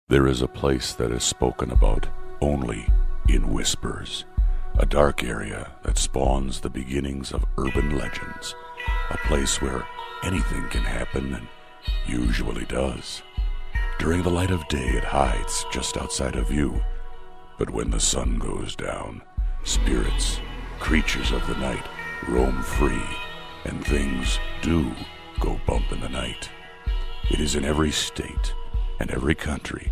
There is a place that is spoken about only in whispers, a dark area that spawns the beginnings of urban legends, a place where anything can happen and usually does. During the light of day, it hides just outside of view, but when the sun goes down, spirits, creatures of the night, roam free, and things do go bump in the night. It is in every state and every country,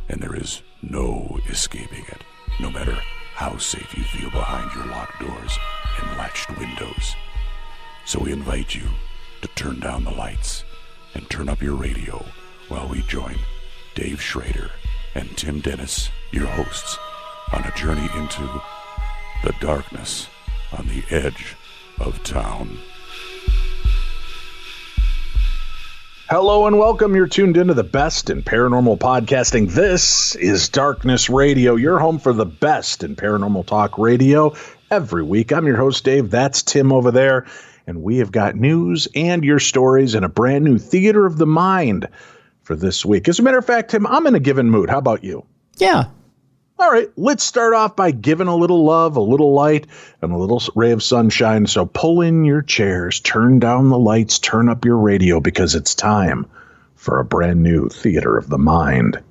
and there is no escaping it, no matter how safe you feel behind your locked doors and latched windows. So we invite you to turn down the lights and turn up your radio while we join Dave Schrader and Tim Dennis, your hosts, on a journey into the darkness on the edge of town. Hello and welcome. You're tuned into the best in paranormal podcasting. This is Darkness Radio, your home for the best in paranormal talk radio every week. I'm your host, Dave. That's Tim over there. And we have got news and your stories in a brand new Theater of the Mind for this week. As a matter of fact, Tim, I'm in a given mood. How about you? Yeah. All right, let's start off by giving a little love, a little light, and a little ray of sunshine. So pull in your chairs, turn down the lights, turn up your radio, because it's time for a brand new Theater of the Mind.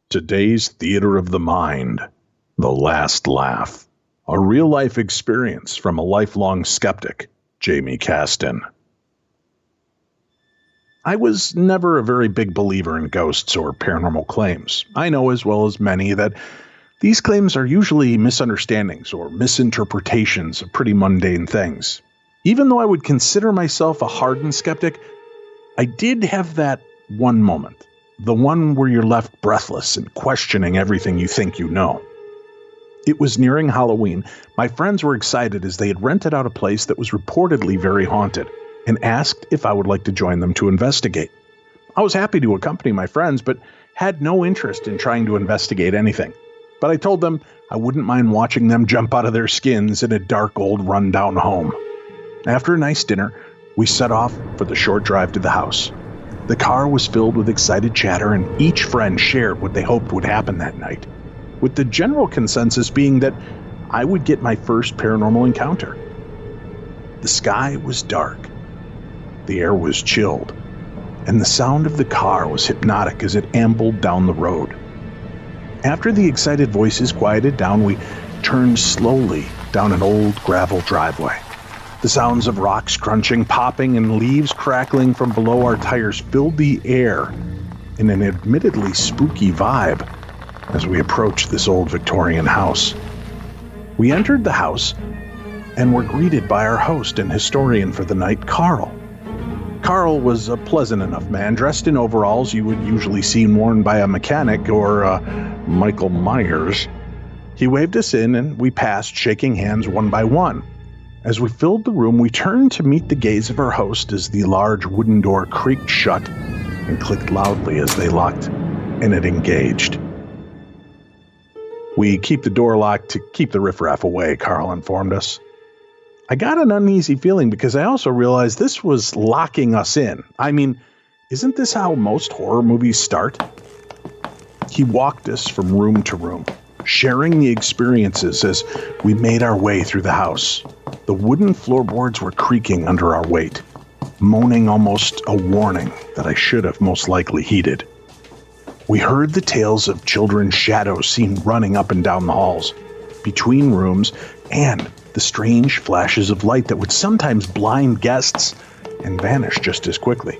Today's Theater of the Mind, The Last Laugh, a real-life experience from a lifelong skeptic, Jamie Caston. I was never a very big believer in ghosts or paranormal claims. I know as well as many that these claims are usually misunderstandings or misinterpretations of pretty mundane things. Even though I would consider myself a hardened skeptic, I did have that one moment, the one where you're left breathless and questioning everything you think you know. It was nearing Halloween. My friends were excited as they had rented out a place that was reportedly very haunted and asked if I would like to join them to investigate. I was happy to accompany my friends, but had no interest in trying to investigate anything. But I told them I wouldn't mind watching them jump out of their skins in a dark old rundown home. After a nice dinner, we set off for the short drive to the house. The car was filled with excited chatter, and each friend shared what they hoped would happen that night, with the general consensus being that I would get my first paranormal encounter. The sky was dark, the air was chilled, and the sound of the car was hypnotic as it ambled down the road. After the excited voices quieted down, we turned slowly down an old gravel driveway. The sounds of rocks crunching, popping, and leaves crackling from below our tires filled the air in an admittedly spooky vibe as we approached this old Victorian house. We entered the house and were greeted by our host and historian for the night, Carl. Carl was a pleasant enough man, dressed in overalls you would usually see worn by a mechanic or Michael Myers. He waved us in, and we passed, shaking hands one by one. As we filled the room, we turned to meet the gaze of our host as the large wooden door creaked shut and clicked loudly as they locked, and it engaged. We keep the door locked to keep the riffraff away, Carl informed us. I got an uneasy feeling because I also realized this was locking us in. I mean, isn't this how most horror movies start? He walked us from room to room, sharing the experiences as we made our way through the house. The wooden floorboards were creaking under our weight, moaning almost a warning that I should have most likely heeded. We heard the tales of children's shadows seen running up and down the halls, between rooms, and the strange flashes of light that would sometimes blind guests and vanish just as quickly.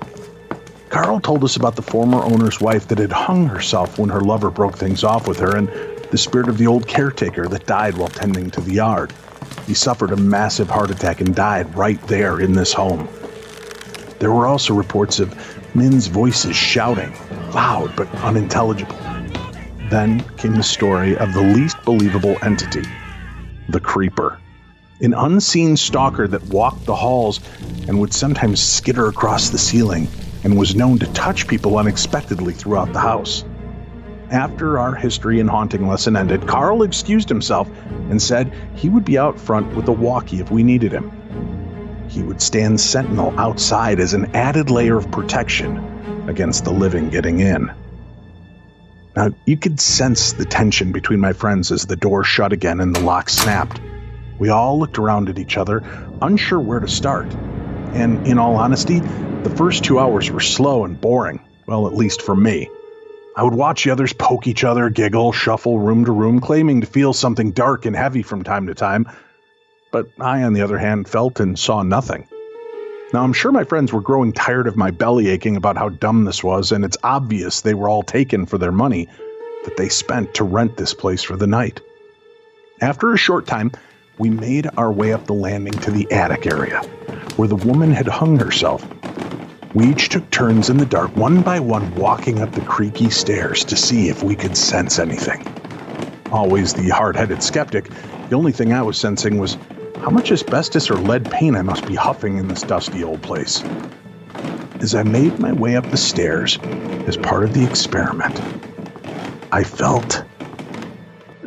Carl told us about the former owner's wife that had hung herself when her lover broke things off with her, and the spirit of the old caretaker that died while tending to the yard. He suffered a massive heart attack and died right there in this home. There were also reports of men's voices shouting, loud but unintelligible. Then came the story of the least believable entity, the creeper. An unseen stalker that walked the halls and would sometimes skitter across the ceiling and was known to touch people unexpectedly throughout the house. After our history and haunting lesson ended, Carl excused himself and said he would be out front with a walkie if we needed him. He would stand sentinel outside as an added layer of protection against the living getting in. Now, you could sense the tension between my friends as the door shut again and the lock snapped. We all looked around at each other, unsure where to start. And in all honesty, the first 2 hours were slow and boring. Well, at least for me. I would watch the others poke each other, giggle, shuffle room to room, claiming to feel something dark and heavy from time to time. But I, on the other hand, felt and saw nothing. Now, I'm sure my friends were growing tired of my belly aching about how dumb this was, and it's obvious they were all taken for their money that they spent to rent this place for the night. After a short time, we made our way up the landing to the attic area, where the woman had hung herself. We each took turns in the dark, one by one, walking up the creaky stairs to see if we could sense anything. Always the hard-headed skeptic, the only thing I was sensing was how much asbestos or lead paint I must be huffing in this dusty old place. As I made my way up the stairs as part of the experiment, I felt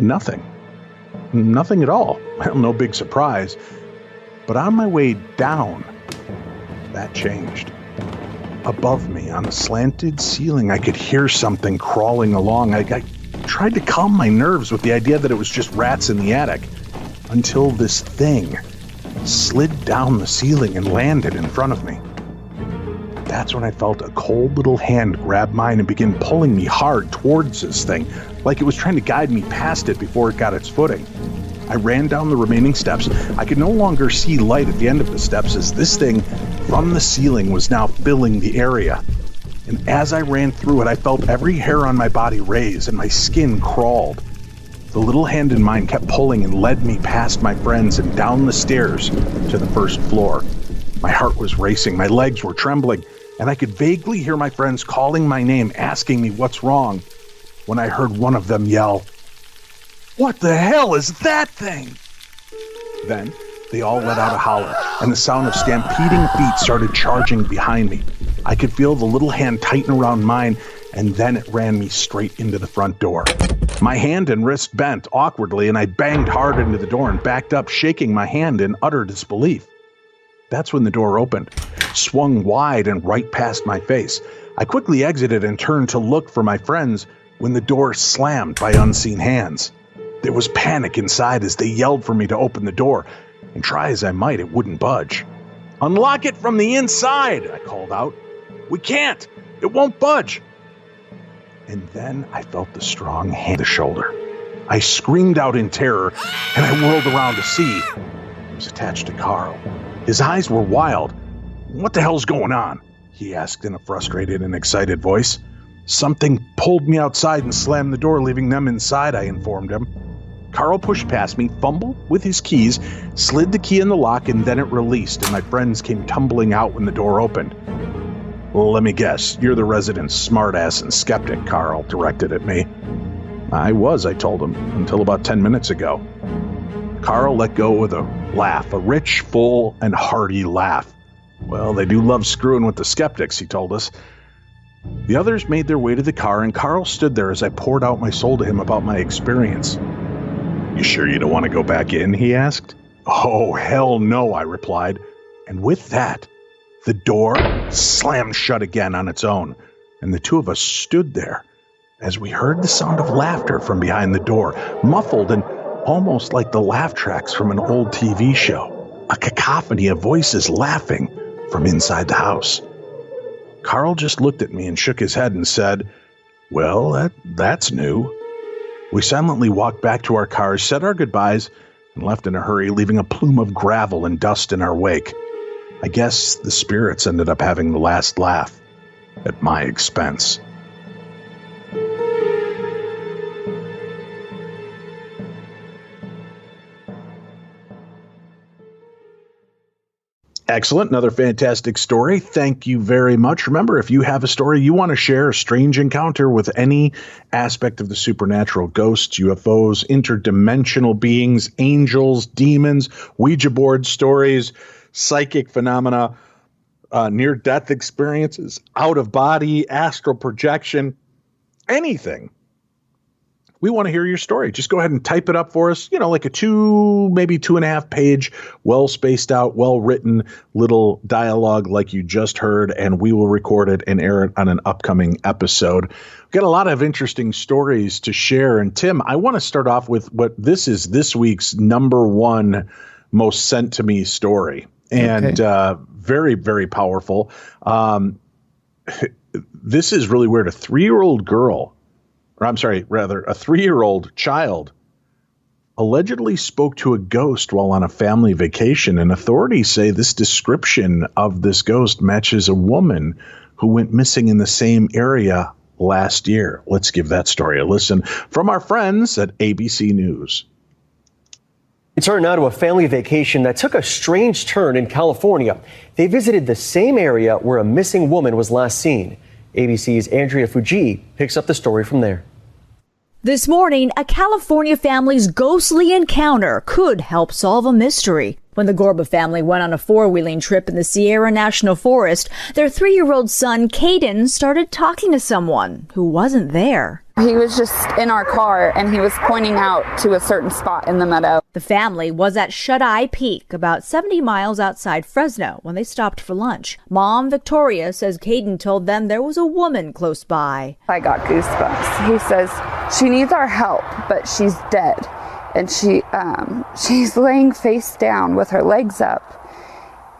nothing. Nothing at all. Well, no big surprise. But on my way down, that changed. Above me, on the slanted ceiling, I could hear something crawling along. I tried to calm my nerves with the idea that it was just rats in the attic, until this thing slid down the ceiling and landed in front of me. That's when I felt a cold little hand grab mine and begin pulling me hard towards this thing, like it was trying to guide me past it before it got its footing. I ran down the remaining steps. I could no longer see light at the end of the steps as this thing from the ceiling was now filling the area. And as I ran through it, I felt every hair on my body raise and my skin crawled. The little hand in mine kept pulling and led me past my friends and down the stairs to the first floor. My heart was racing, my legs were trembling, and I could vaguely hear my friends calling my name, asking me what's wrong, when I heard one of them yell, "What the hell is that thing?" Then they all let out a holler, and the sound of stampeding feet started charging behind me. I could feel the little hand tighten around mine, and then it ran me straight into the front door. My hand and wrist bent awkwardly, and I banged hard into the door and backed up, shaking my hand in utter disbelief. That's when the door opened, swung wide and right past my face. I quickly exited and turned to look for my friends when the door slammed by unseen hands. There was panic inside as they yelled for me to open the door, and try as I might, it wouldn't budge. "Unlock it from the inside," I called out. "We can't. It won't budge." And then I felt the strong hand on the shoulder. I screamed out in terror, and I whirled around to see it was attached to Carl. His eyes were wild. "What the hell's going on?" he asked in a frustrated and excited voice. "Something pulled me outside and slammed the door, leaving them inside," I informed him. Carl pushed past me, fumbled with his keys, slid the key in the lock, and then it released, and my friends came tumbling out when the door opened. "Well, let me guess, you're the resident smartass and skeptic," Carl directed at me. I was, I told him, until about 10 minutes ago. Carl let go with a laugh, a rich, full, and hearty laugh. "Well, they do love screwing with the skeptics," he told us. The others made their way to the car, and Carl stood there as I poured out my soul to him about my experience. "You sure you don't want to go back in?" he asked. "Oh, hell no," I replied. And with that, the door slammed shut again on its own, and the two of us stood there as we heard the sound of laughter from behind the door, muffled and almost like the laugh tracks from an old TV show, a cacophony of voices laughing from inside the house. Carl just looked at me and shook his head and said, "Well, that's new." We silently walked back to our cars, said our goodbyes, and left in a hurry, leaving a plume of gravel and dust in our wake. I guess the spirits ended up having the last laugh at my expense. Excellent. Another fantastic story. Thank you very much. Remember, if you have a story you want to share, a strange encounter with any aspect of the supernatural, ghosts, UFOs, interdimensional beings, angels, demons, Ouija board stories, psychic phenomena, near-death experiences, out-of-body, astral projection, anything, we want to hear your story. Just go ahead and type it up for us, like a maybe 2.5 page, well spaced out, well written little dialogue like you just heard, and we will record it and air it on an upcoming episode. We've got a lot of interesting stories to share. And Tim, I want to start off with what this is this week's number one most sent to me story. And very, very powerful. This is really weird. A 3-year-old girl, or I'm sorry, rather a 3-year-old child allegedly spoke to a ghost while on a family vacation. And authorities say this description of this ghost matches a woman who went missing in the same area last year. Let's give that story a listen from our friends at ABC News. We turn now to a family vacation that took a strange turn in California. They visited the same area where a missing woman was last seen. ABC's Andrea Fuji picks up the story from there. This morning, a California family's ghostly encounter could help solve a mystery. When the Gorba family went on a 4-wheeling trip in the Sierra National Forest, their 3-year-old son, Caden, started talking to someone who wasn't there. He was just in our car, and he was pointing out to a certain spot in the meadow. The family was at Shut-Eye Peak, about 70 miles outside Fresno, when they stopped for lunch. Mom, Victoria, says Caden told them there was a woman close by. I got goosebumps. He says, she needs our help, but she's dead. And she's laying face down with her legs up,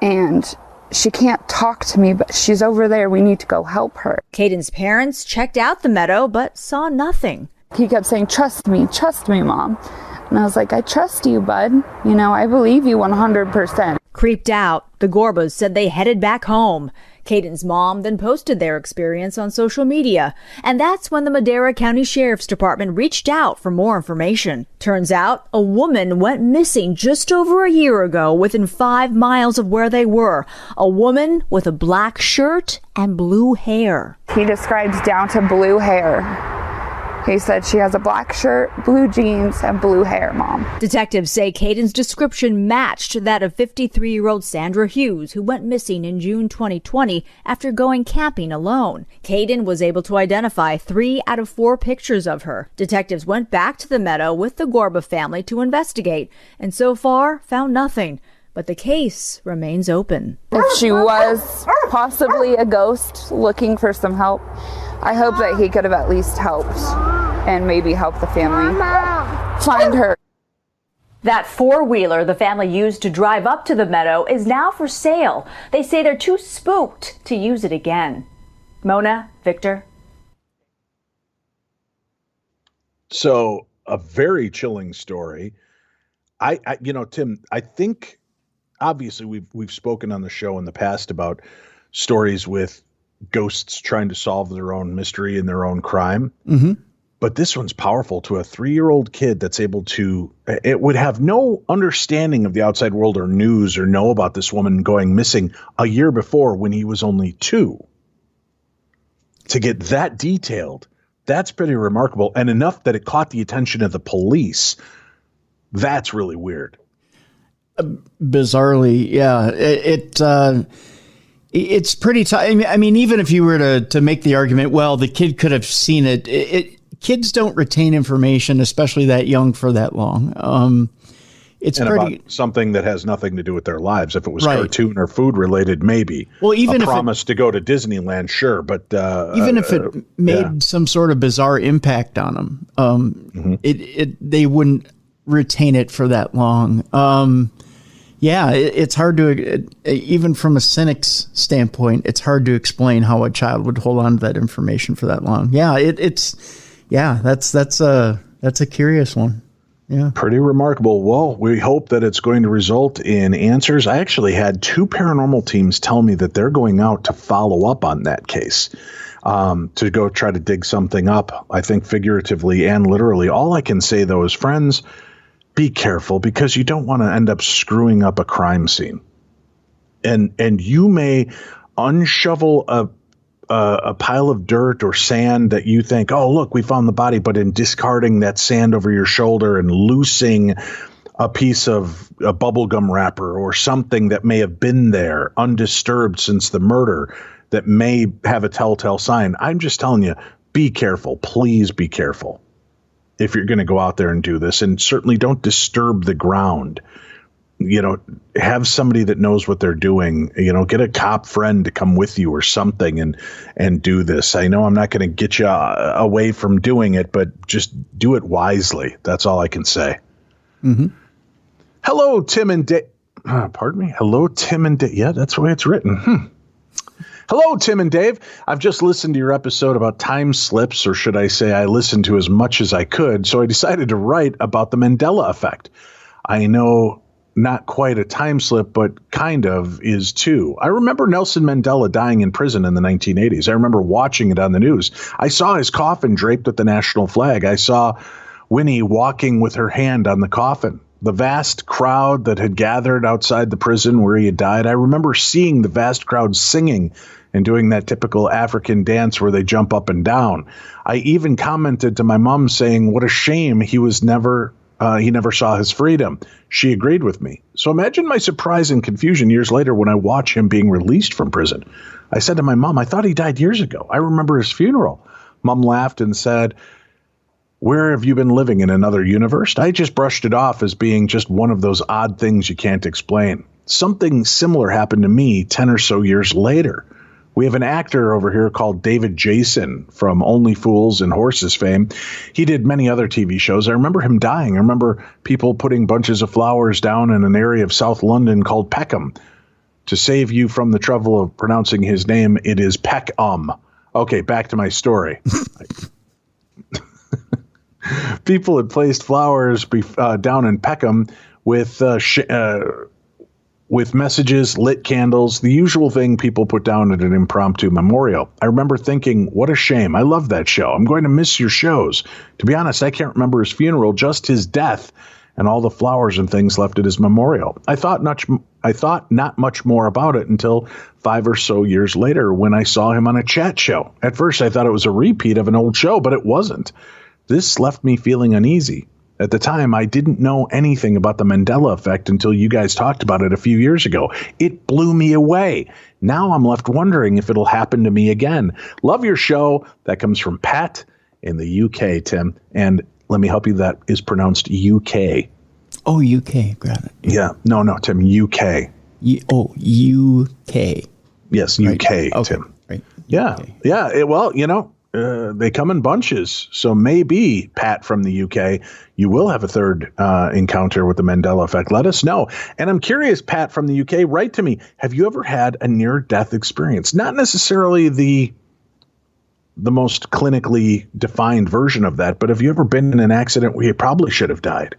and she can't talk to me, but she's over there. We need to go help her. Caden's parents checked out the meadow, but saw nothing. He kept saying, trust me, Mom. And I was like, I trust you, bud. I believe you 100%. Creeped out, the Gorbas said they headed back home. Caden's mom then posted their experience on social media, and that's when the Madera County Sheriff's Department reached out for more information. Turns out a woman went missing just over a year ago within 5 miles of where they were. A woman with a black shirt and blue hair. He describes down to blue hair. He said she has a black shirt, blue jeans, and blue hair, Mom. Detectives say Caden's description matched that of 53-year-old Sandra Hughes, who went missing in June 2020 after going camping alone. Caden was able to identify 3 out of 4 pictures of her. Detectives went back to the meadow with the Gorba family to investigate, and so far found nothing. But the case remains open. If she was possibly a ghost looking for some help, I hope that he could have at least helped and maybe help the family find her. That 4-wheeler the family used to drive up to the meadow is now for sale. They say they're too spooked to use it again. Mona, Victor. So a very chilling story. I Tim, I think obviously we've spoken on the show in the past about stories with ghosts trying to solve their own mystery and their own crime. Mm-hmm. But this one's powerful to a 3-year-old kid that's able to, it would have no understanding of the outside world or news or know about this woman going missing a year before when he was only 2. To get that detailed, that's pretty remarkable, and enough that it caught the attention of the police. That's really weird. Bizarrely, yeah. It's pretty tough. I mean, even if you were to make the argument, well, the kid could have seen it. Kids don't retain information, especially that young, for that long. It's about something that has nothing to do with their lives. If it was cartoon or food related, maybe. Well, even a promise to go to Disneyland, sure, but even if it made some sort of bizarre impact on them, they wouldn't retain it for that long. It's hard to, even from a cynic's standpoint, it's hard to explain how a child would hold on to that information for that long. That's a curious one. Yeah. Pretty remarkable. Well, we hope that it's going to result in answers. I actually had 2 paranormal teams tell me that they're going out to follow up on that case, to go try to dig something up, I think figuratively and literally. All I can say, though, is friends, be careful, because you don't want to end up screwing up a crime scene. And you may unshovel a pile of dirt or sand that you think, oh, look, we found the body, but in discarding that sand over your shoulder and loosing a piece of a bubblegum wrapper or something that may have been there undisturbed since the murder that may have a telltale sign. I'm just telling you, be careful. Please be careful. if you're going to go out there and do this, and certainly don't disturb the ground. Have somebody that knows what they're doing, get a cop friend to come with you or something and do this. I know I'm not going to get you away from doing it, but just do it wisely. That's all I can say. Mm-hmm. Hello, Tim and Dave. Pardon me. Hello, Tim and Dave. Yeah, that's the way it's written. Hello, Tim and Dave. I've just listened to your episode about time slips, or should I say I listened to as much as I could, so I decided to write about the Mandela effect. I know not quite a time slip, but kind of is too. I remember Nelson Mandela dying in prison in the 1980s. I remember watching it on the news. I saw his coffin draped with the national flag. I saw Winnie walking with her hand on the coffin. The vast crowd that had gathered outside the prison where he had died. I remember seeing the vast crowd singing and doing that typical African dance where they jump up and down. I even commented to my mom saying, what a shame he never saw his freedom. She agreed with me. So imagine my surprise and confusion years later when I watch him being released from prison. I said to my mom, I thought he died years ago. I remember his funeral. Mom laughed and said, where have you been living, in another universe? I just brushed it off as being just one of those odd things you can't explain. Something similar happened to me 10 or so years later. We have an actor over here called David Jason from Only Fools and Horses fame. He did many other TV shows. I remember him dying. I remember people putting bunches of flowers down in an area of South London called Peckham. To save you from the trouble of pronouncing his name, it is Peckham. Okay, back to my story. People had placed flowers down in Peckham with messages, lit candles, the usual thing people put down at an impromptu memorial. I remember thinking, what a shame. I love that show. I'm going to miss your shows. To be honest, I can't remember his funeral, just his death and all the flowers and things left at his memorial. I thought not much more about it until 5 or so years later when I saw him on a chat show. At first, I thought it was a repeat of an old show, but it wasn't. This left me feeling uneasy. At the time, I didn't know anything about the Mandela effect until you guys talked about it a few years ago. It blew me away. Now I'm left wondering if it'll happen to me again. Love your show. That comes from Pat in the UK, Tim. And let me help you. That is pronounced UK. Oh, UK. Got it. Yeah. No, Tim. UK. UK. Yes, right. UK, Okay. Tim. Right. Yeah. UK. Yeah. They come in bunches. So maybe, Pat from the UK, you will have a third encounter with the Mandela effect. Let us know. And I'm curious, Pat from the UK, write to me. Have you ever had a near-death experience? Not necessarily the most clinically defined version of that, but have you ever been in an accident where you probably should have died?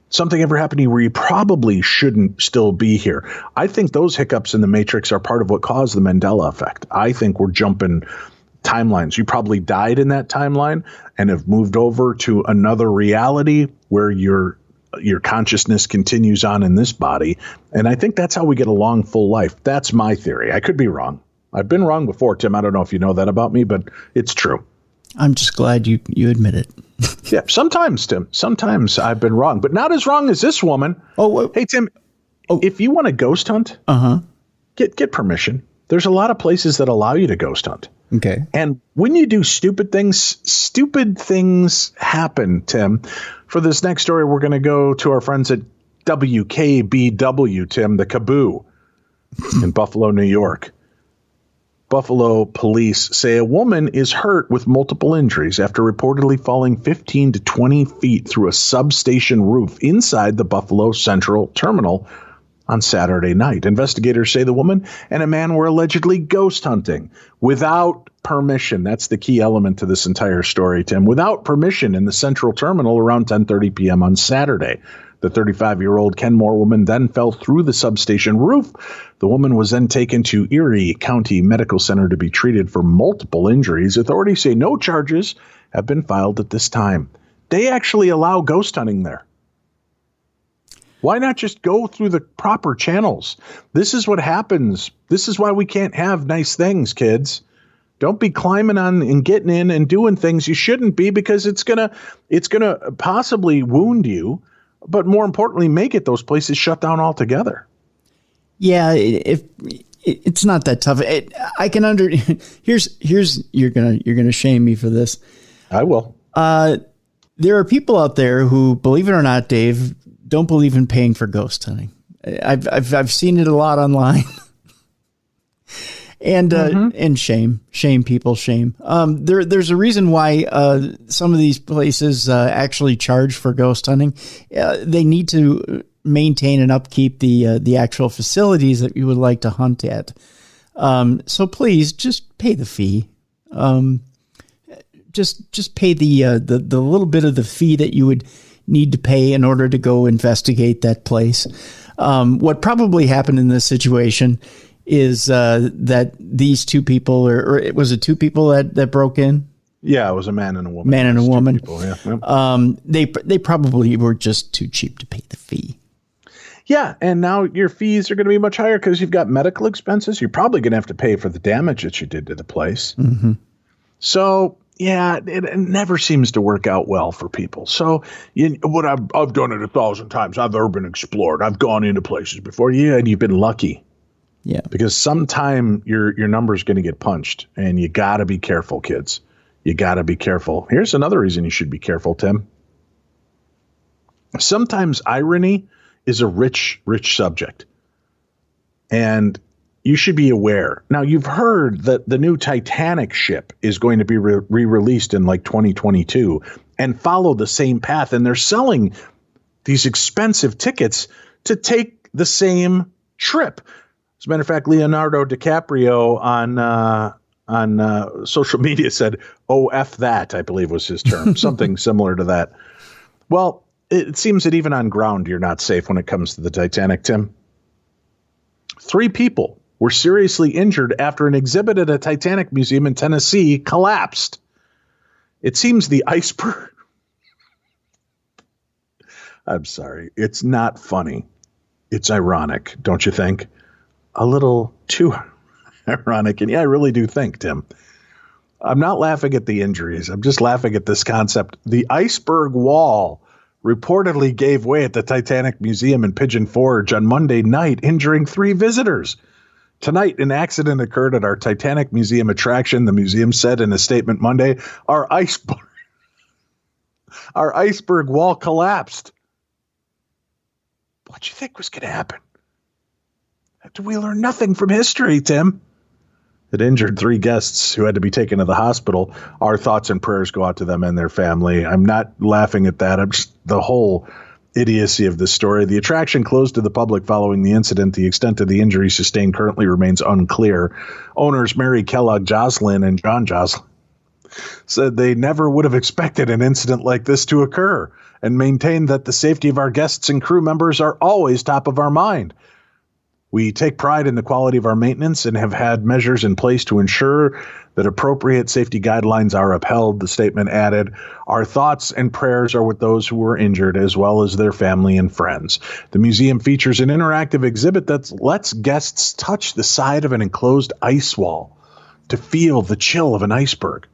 Something ever happened to you where you probably shouldn't still be here? I think those hiccups in the Matrix are part of what caused the Mandela effect. I think we're jumping timelines. You probably died in that timeline and have moved over to another reality where your consciousness continues on in this body. And I think that's how we get a long, full life. That's my theory. I could be wrong. I've been wrong before, Tim. I don't know if you know that about me, but it's true. I'm just glad you admit it. Yeah, sometimes, Tim. Sometimes I've been wrong, but not as wrong as this woman. Hey, Tim, if you want to ghost hunt, get permission. There's a lot of places that allow you to ghost hunt. Okay. And when you do stupid things happen, Tim. For this next story, we're going to go to our friends at WKBW, Tim, the Kaboo in Buffalo, New York. Buffalo police say a woman is hurt with multiple injuries after reportedly falling 15 to 20 feet through a substation roof inside the Buffalo Central Terminal on Saturday night. Investigators say the woman and a man were allegedly ghost hunting without permission. That's the key element to this entire story, Tim. Without permission in the Central Terminal around 10:30 p.m. on Saturday. The 35-year-old Kenmore woman then fell through the substation roof. The woman was then taken to Erie County Medical Center to be treated for multiple injuries. Authorities say no charges have been filed at this time. They actually allow ghost hunting there. Why not just go through the proper channels? This is what happens. This is why we can't have nice things, kids. Don't be climbing on and getting in and doing things you shouldn't be, because it's gonna possibly wound you, but more importantly, make it those places shut down altogether. Yeah, it's not that tough. I can here's you're gonna shame me for this. I will. There are people out there who, believe it or not, Dave, don't believe in paying for ghost hunting. I've seen it a lot online. And shame people. There's a reason why some of these places actually charge for ghost hunting. They need to maintain and upkeep the actual facilities that you would like to hunt at. So please just pay the fee. Just pay the little bit of the fee that you would need to pay in order to go investigate that place. What probably happened in this situation is that these two people, or was it two people that broke in? Yeah, it was a man and a woman. Man and a woman. People, yeah. Yep. They probably were just too cheap to pay the fee. Yeah, and now your fees are going to be much higher because you've got medical expenses. You're probably going to have to pay for the damage that you did to the place. Mm-hmm. So, yeah, it never seems to work out well for people. So, what I've done it 1,000 times. I've urban explored. I've gone into places before. Yeah, and you've been lucky. Yeah, because sometime your number's going to get punched, and you got to be careful, kids. You got to be careful. Here's another reason you should be careful, Tim. Sometimes irony is a rich subject, and you should be aware. Now, you've heard that the new Titanic ship is going to be re-released in like 2022 and follow the same path, and they're selling these expensive tickets to take the same trip. As a matter of fact, Leonardo DiCaprio on social media said, "Oh, F that," I believe was his term, something similar to that. Well, it seems that even on ground, you're not safe when it comes to the Titanic, Tim. 3 people were seriously injured after an exhibit at a Titanic museum in Tennessee collapsed. It seems the iceberg. I'm sorry. It's not funny. It's ironic, don't you think? A little too ironic. And yeah, I really do think, Tim. I'm not laughing at the injuries. I'm just laughing at this concept. The iceberg wall reportedly gave way at the Titanic Museum in Pigeon Forge on Monday night, injuring 3 visitors. Tonight, an accident occurred at our Titanic Museum attraction. The museum said in a statement Monday, our iceberg wall collapsed. What do you think was going to happen? We learn nothing from history, Tim. It injured 3 guests who had to be taken to the hospital. Our thoughts and prayers go out to them and their family. I'm not laughing at that. I'm just the whole idiocy of this story. The attraction closed to the public following the incident. The extent of the injury sustained currently remains unclear. Owners Mary Kellogg Joslin and John Joslin said they never would have expected an incident like this to occur and maintained that the safety of our guests and crew members are always top of our mind. We take pride in the quality of our maintenance and have had measures in place to ensure that appropriate safety guidelines are upheld, the statement added. Our thoughts and prayers are with those who were injured as well as their family and friends. The museum features an interactive exhibit that lets guests touch the side of an enclosed ice wall to feel the chill of an iceberg.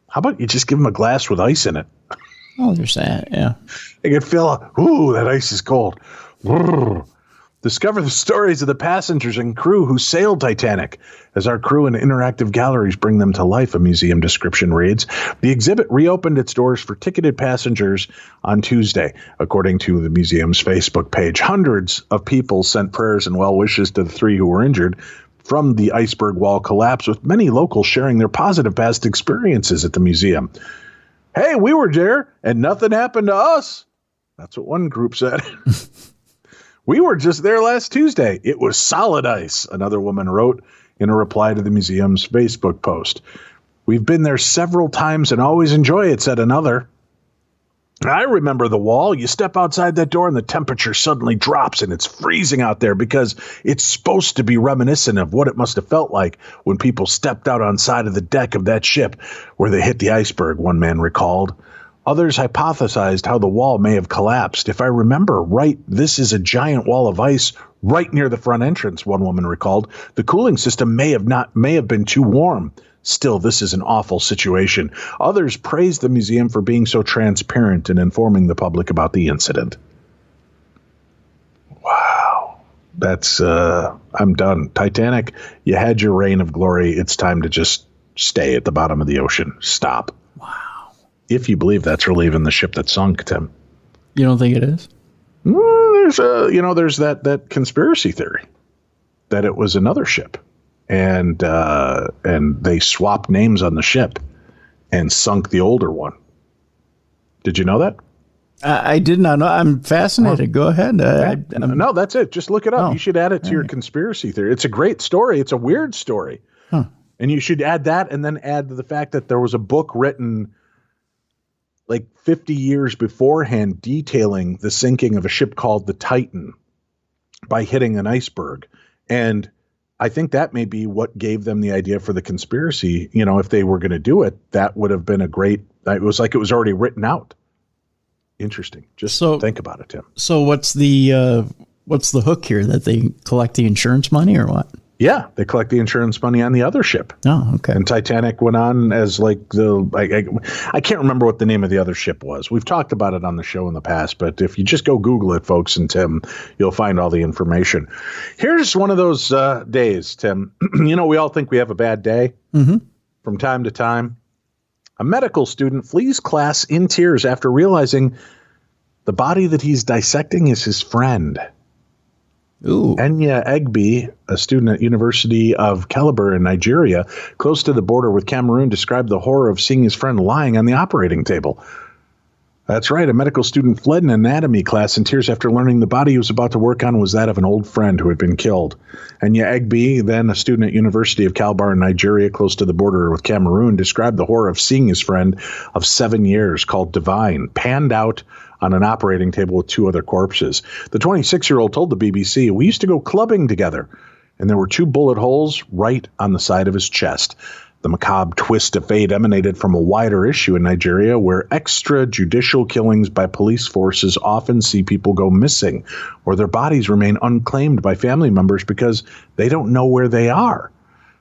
How about you just give them a glass with ice in it? Oh, there's that, yeah. They can feel, ooh, that ice is cold. Brrr. Discover the stories of the passengers and crew who sailed Titanic as our crew and interactive galleries bring them to life, a museum description reads. The exhibit reopened its doors for ticketed passengers on Tuesday, according to the museum's Facebook page. Hundreds of people sent prayers and well wishes to the 3 who were injured from the iceberg wall collapse, with many locals sharing their positive past experiences at the museum. Hey, we were there and nothing happened to us. That's what one group said. We were just there last Tuesday. It was solid ice, another woman wrote in a reply to the museum's Facebook post. We've been there several times and always enjoy it, said another. I remember the wall. You step outside that door and the temperature suddenly drops and it's freezing out there because it's supposed to be reminiscent of what it must have felt like when people stepped out on side of the deck of that ship where they hit the iceberg, one man recalled. Others hypothesized how the wall may have collapsed. If I remember right, this is a giant wall of ice right near the front entrance, one woman recalled. The cooling system may have been too warm. Still, this is an awful situation. Others praised the museum for being so transparent and informing the public about the incident. Wow. That's, I'm done. Titanic, you had your reign of glory. It's time to just stay at the bottom of the ocean. Stop. Wow. if you believe that's really even the ship that sunk, Tim. You don't think it is? There's that conspiracy theory that it was another ship, and they swapped names on the ship and sunk the older one. Did you know that? I did not know. I'm fascinated. Go ahead. No, that's it. Just look it up. You should add it to your conspiracy theory. It's a great story. It's a weird story. Huh. And you should add that, and then add the fact that there was a book written like 50 years beforehand detailing the sinking of a ship called the Titan by hitting an iceberg. And I think that may be what gave them the idea for the conspiracy. You know, if they were going to do it, that would have been a great, it was like it was already written out. Interesting. Just think about it, Tim. So what's the hook here? That they collect the insurance money or what? Yeah, they collect the insurance money on the other ship. Oh, okay. And Titanic went on as like I can't remember what the name of the other ship was. We've talked about it on the show in the past, but if you just go Google it, folks, and Tim, you'll find all the information. Here's one of those days, Tim. You know, we all think we have a bad day from time to time. A medical student flees class in tears after realizing the body that he's dissecting is his friend. Ooh. Enya Egbe, a student at University of Calabar in Nigeria, close to the border with Cameroon, described the horror of seeing his friend lying on the operating table. That's right. A medical student fled an anatomy class in tears after learning the body he was about to work on was that of an old friend who had been killed. Enya Egbe, then a student at University of Calabar in Nigeria, close to the border with Cameroon, described the horror of seeing his friend of 7 years, called Divine, panned out on an operating table with 2 other corpses. The 26-year-old told the BBC, "We used to go clubbing together, and there were 2 bullet holes right on the side of his chest." The macabre twist of fate emanated from a wider issue in Nigeria where extrajudicial killings by police forces often see people go missing or their bodies remain unclaimed by family members because they don't know where they are.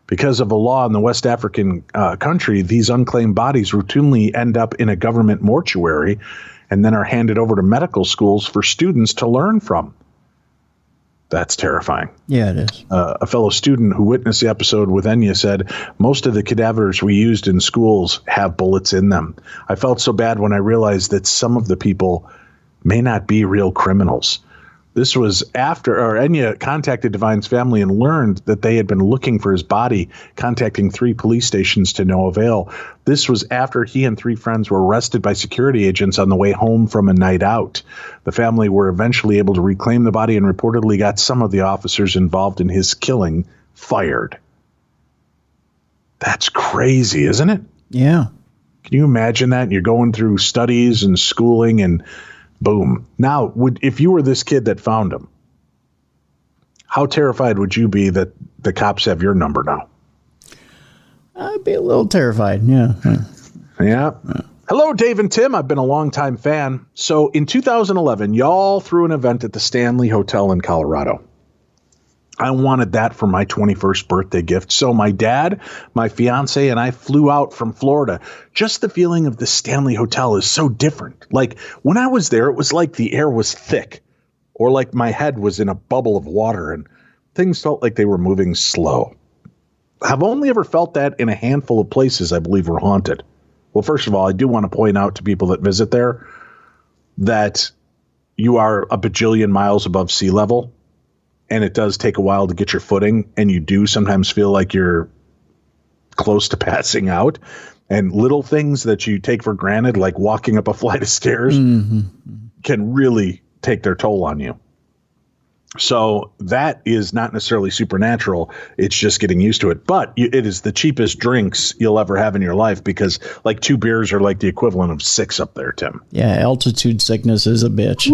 Because of a law in the West African country, these unclaimed bodies routinely end up in a government mortuary and then are handed over to medical schools for students to learn from. That's terrifying. Yeah, it is. A fellow student who witnessed the episode with Enya said, "Most of the cadavers we used in schools have bullets in them. I felt so bad when I realized that some of the people may not be real criminals." This was after Enya contacted Divine's family and learned that they had been looking for his body, contacting 3 police stations to no avail. This was after he and 3 friends were arrested by security agents on the way home from a night out. The family were eventually able to reclaim the body and reportedly got some of the officers involved in his killing fired. That's crazy, isn't it? Yeah. Can you imagine that? You're going through studies and schooling and boom. Now, if you were this kid that found him, how terrified would you be that the cops have your number now? I'd be a little terrified, yeah. Yeah. Hello, Dave and Tim. I've been a longtime fan. So in 2011, y'all threw an event at the Stanley Hotel in Colorado. I wanted that for my 21st birthday gift. So my dad, my fiance, and I flew out from Florida. Just the feeling of the Stanley Hotel is so different. Like when I was there, it was like the air was thick or like my head was in a bubble of water and things felt like they were moving slow. I've only ever felt that in a handful of places I believe were haunted. Well, first of all, I do want to point out to people that visit there that you are a bajillion miles above sea level. And it does take a while to get your footing, and you do sometimes feel like you're close to passing out. And little things that you take for granted, like walking up a flight of stairs, can really take their toll on you. So that is not necessarily supernatural. It's just getting used to it. But it is the cheapest drinks you'll ever have in your life because like 2 beers are like the equivalent of 6 up there, Tim. Yeah, altitude sickness is a bitch.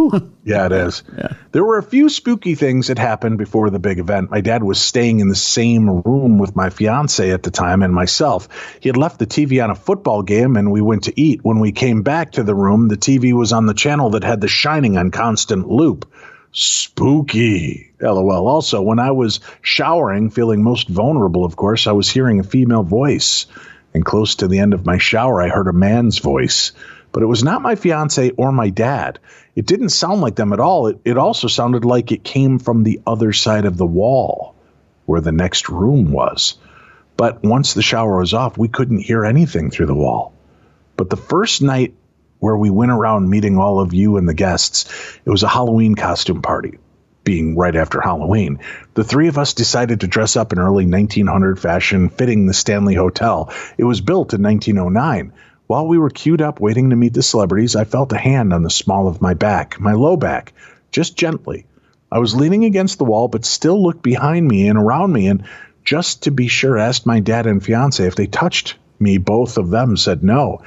Yeah, it is. Yeah. There were a few spooky things that happened before the big event. My dad was staying in the same room with my fiance at the time and myself. He had left the TV on a football game and we went to eat. When we came back to the room, the TV was on the channel that had The Shining on constant loop. Spooky, LOL. Also, when I was showering, feeling most vulnerable, of course, I was hearing a female voice. And close to the end of my shower, I heard a man's voice. But it was not my fiance or my dad. It didn't sound like them at all. It also sounded like it came from the other side of the wall, where the next room was. But once the shower was off, we couldn't hear anything through the wall. But the first night where we went around meeting all of you and the guests, it was a Halloween costume party. Being right after Halloween, the three of us decided to dress up in early 1900 fashion, fitting the Stanley Hotel. It was built in 1909. While we were queued up waiting to meet the celebrities, I felt a hand on the small of my back, my low back, just gently. I was leaning against the wall, but still looked behind me and around me, and just to be sure, asked my dad and fiance if they touched me. Both of them said no.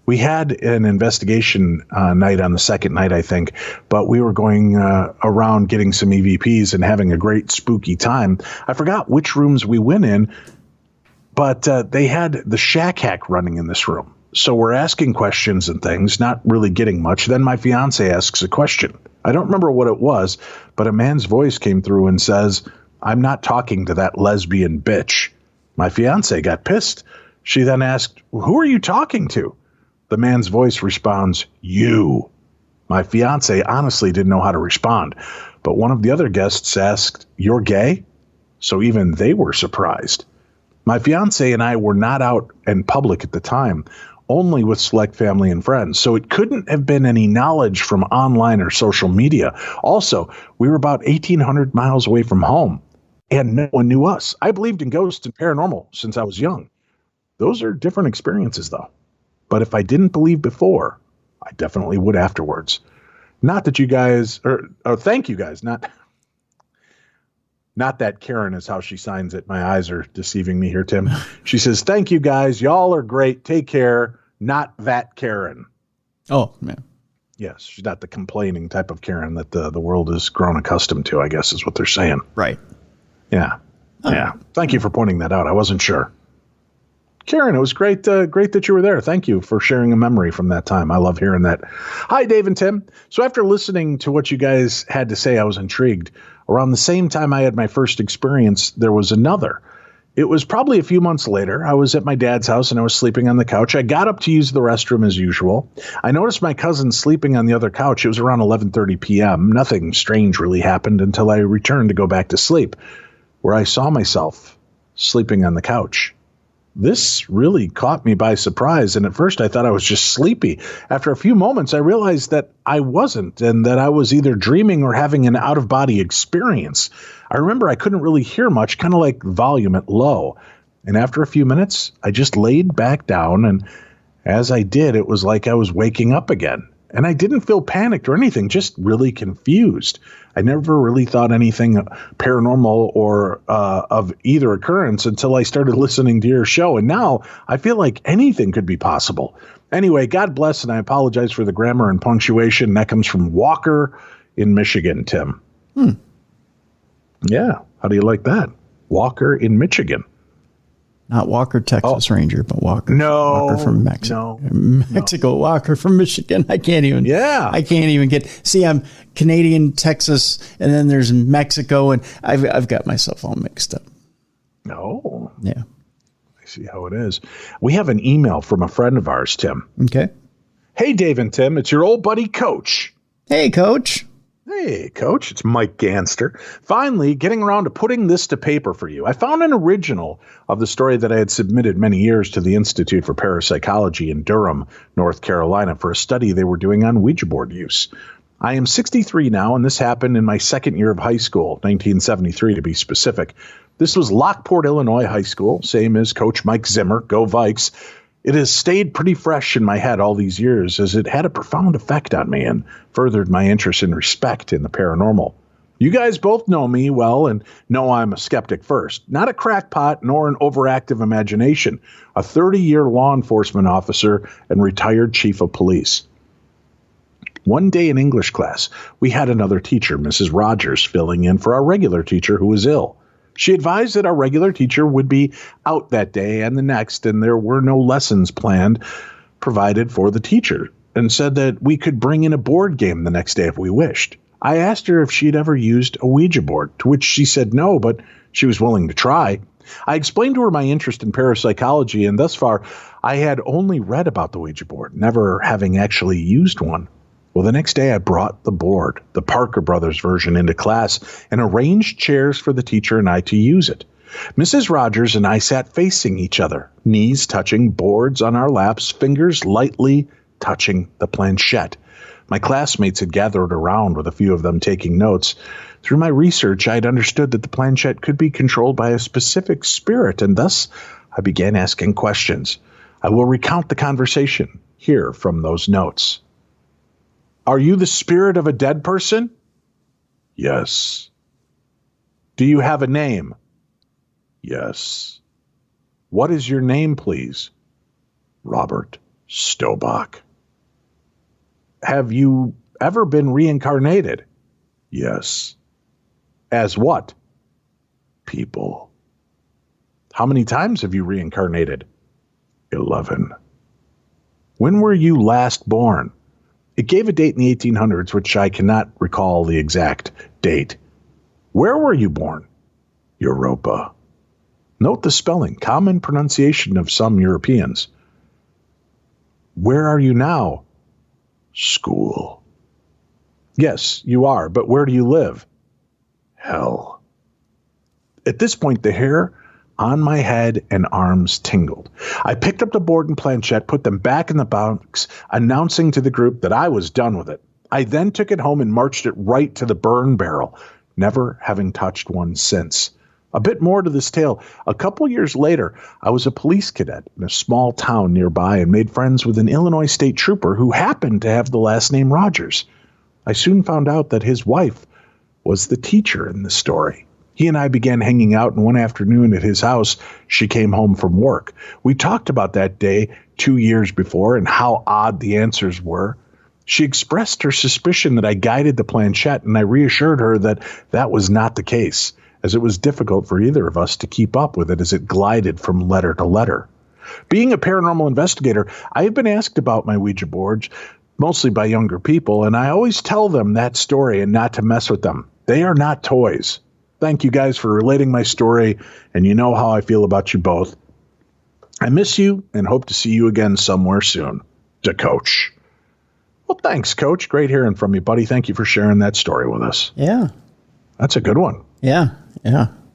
We had an investigation night on the second night, I think, but we were going around getting some EVPs and having a great spooky time. I forgot which rooms we went in, but they had the shack hack running in this room. So we're asking questions and things, not really getting much. Then my fiance asks a question. I don't remember what it was, but a man's voice came through and says, "I'm not talking to that lesbian bitch." My fiance got pissed. She then asked, "Who are you talking to?" The man's voice responds, "You." My fiance honestly didn't know how to respond, but one of the other guests asked, "You're gay?" So even they were surprised. My fiance and I were not out in public at the time, only with select family and friends, so it couldn't have been any knowledge from online or social media. Also, we were about 1,800 miles away from home, and no one knew us. I believed in ghosts and paranormal since I was young. Those are different experiences, though. But if I didn't believe before, I definitely would afterwards. Not that you guys, or thank you guys, not that Karen is how she signs it. My eyes are deceiving me here, Tim. She says, "Thank you guys. Y'all are great. Take care." Not that Karen. Oh, man. Yes, she's not the complaining type of Karen that the world has grown accustomed to, I guess is what they're saying. Right. Yeah. Yeah. Thank you for pointing that out. I wasn't sure. Karen, it was great that you were there. Thank you for sharing a memory from that time. I love hearing that. Hi, Dave and Tim. So after listening to what you guys had to say, I was intrigued. Around the same time I had my first experience, there was another. It was probably a few months later. I was at my dad's house and I was sleeping on the couch. I got up to use the restroom as usual. I noticed my cousin sleeping on the other couch. It was around 11:30 p.m. Nothing strange really happened until I returned to go back to sleep, where I saw myself sleeping on the couch. This really caught me by surprise, and at first I thought I was just sleepy. After a few moments, I realized that I wasn't, and that I was either dreaming or having an out-of-body experience. I remember I couldn't really hear much, kind of like volume at low. And after a few minutes, I just laid back down, and as I did, it was like I was waking up again. And I didn't feel panicked or anything, just really confused. I never really thought anything paranormal or of either occurrence until I started listening to your show. And now I feel like anything could be possible. Anyway, God bless, and I apologize for the grammar and punctuation. That comes from Walker in Michigan, Tim. Yeah. How do you like that? Walker in Michigan. Not Walker, Texas Ranger, but Walker. Walker from Mexico. No. Walker from Michigan. I can't even get. See, I'm Canadian, Texas, and then there's Mexico, and I've got myself all mixed up. No. Yeah. I see how it is. We have an email from a friend of ours, Tim. Okay. Hey, Dave and Tim. It's your old buddy, Coach. Hey, Coach. Hey, Coach, it's Mike Ganster. Finally, getting around to putting this to paper for you. I found an original of the story that I had submitted many years to the Institute for Parapsychology in Durham, North Carolina, for a study they were doing on Ouija board use. I am 63 now, and this happened in my second year of high school, 1973 to be specific. This was Lockport, Illinois High School, same as Coach Mike Zimmer, go Vikes. It has stayed pretty fresh in my head all these years, as it had a profound effect on me and furthered my interest and respect in the paranormal. You guys both know me well and know I'm a skeptic first. Not a crackpot nor an overactive imagination. A 30-year law enforcement officer and retired chief of police. One day in English class, we had another teacher, Mrs. Rogers, filling in for our regular teacher who was ill. She advised that our regular teacher would be out that day and the next, and there were no lessons provided for the teacher, and said that we could bring in a board game the next day if we wished. I asked her if she'd ever used a Ouija board, to which she said no, but she was willing to try. I explained to her my interest in parapsychology, and thus far I had only read about the Ouija board, never having actually used one. Well, the next day I brought the board, the Parker Brothers version, into class and arranged chairs for the teacher and I to use it. Mrs. Rogers and I sat facing each other, knees touching boards on our laps, fingers lightly touching the planchette. My classmates had gathered around, with a few of them taking notes. Through my research, I had understood that the planchette could be controlled by a specific spirit, and thus I began asking questions. I will recount the conversation here from those notes. Are you the spirit of a dead person? Yes. Do you have a name? Yes. What is your name, please? Robert Stobach. Have you ever been reincarnated? Yes. As what? People. How many times have you reincarnated? 11. When were you last born? It gave a date in the 1800s, which I cannot recall the exact date. Where were you born? Europa. Note the spelling, common pronunciation of some Europeans. Where are you now? School. Yes, you are, but where do you live? Hell. At this point, the hair on my head and arms tingled. I picked up the board and planchette, put them back in the box, announcing to the group that I was done with it. I then took it home and marched it right to the burn barrel, never having touched one since. A bit more to this tale. A couple years later, I was a police cadet in a small town nearby and made friends with an Illinois state trooper who happened to have the last name Rogers. I soon found out that his wife was the teacher in the story. He and I began hanging out, and one afternoon at his house, she came home from work. We talked about that day 2 years before and how odd the answers were. She expressed her suspicion that I guided the planchette, and I reassured her that that was not the case, as it was difficult for either of us to keep up with it as it glided from letter to letter. Being a paranormal investigator, I have been asked about my Ouija boards, mostly by younger people, and I always tell them that story and not to mess with them. They are not toys. Thank you guys for relating my story, and you know how I feel about you both. I miss you and hope to see you again somewhere soon. To Coach. Well, thanks, Coach. Great hearing from you, buddy. Thank you for sharing that story with us. Yeah. That's a good one. Yeah.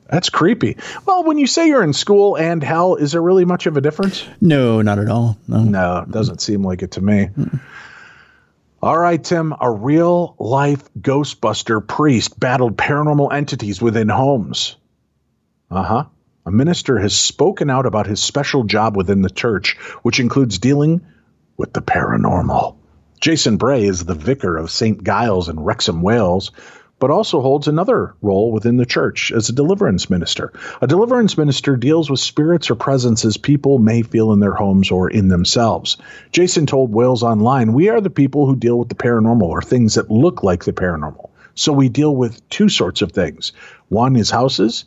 That's creepy. Well, when you say you're in school and hell, is there really much of a difference? No, not at all. No, it doesn't seem like it to me. Mm-mm. All right, Tim, a real-life Ghostbuster priest battled paranormal entities within homes. A minister has spoken out about his special job within the church, which includes dealing with the paranormal. Jason Bray is the vicar of St. Giles in Wrexham, Wales, but also holds another role within the church as a deliverance minister. A deliverance minister deals with spirits or presences people may feel in their homes or in themselves. Jason told Wales Online, "We are the people who deal with the paranormal or things that look like the paranormal. So we deal with two sorts of things. One is houses,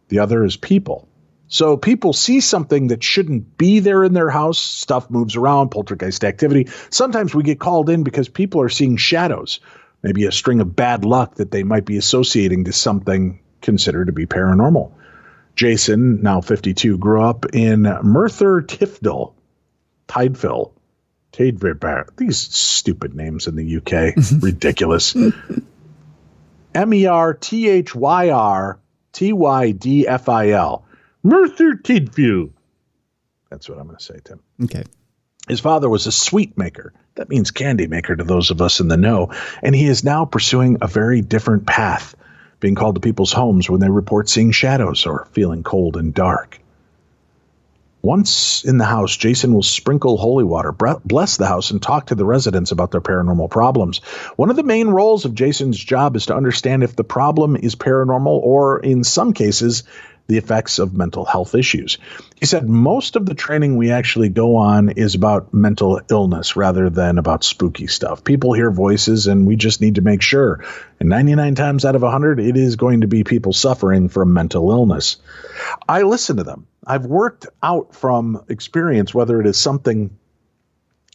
the other is people. So people see something that shouldn't be there in their house. Stuff moves around, poltergeist activity. Sometimes we get called in because people are seeing shadows. Maybe a string of bad luck that they might be associating to something considered to be paranormal." Jason, now 52, grew up in Merthyr Tydfil. These stupid names in the UK. Ridiculous. MERTHYRTYDFIL. Merthyr Tydfil. That's what I'm going to say, Tim. Okay. His father was a sweet maker. That means candy maker to those of us in the know. And he is now pursuing a very different path, being called to people's homes when they report seeing shadows or feeling cold and dark. Once in the house, Jason will sprinkle holy water, bless the house, and talk to the residents about their paranormal problems. One of the main roles of Jason's job is to understand if the problem is paranormal or, in some cases, the effects of mental health issues. He said most of the training we actually go on is about mental illness rather than about spooky stuff. People hear voices and we just need to make sure. And 99 times out of 100, it is going to be people suffering from mental illness. I listen to them. I've worked out from experience whether it is something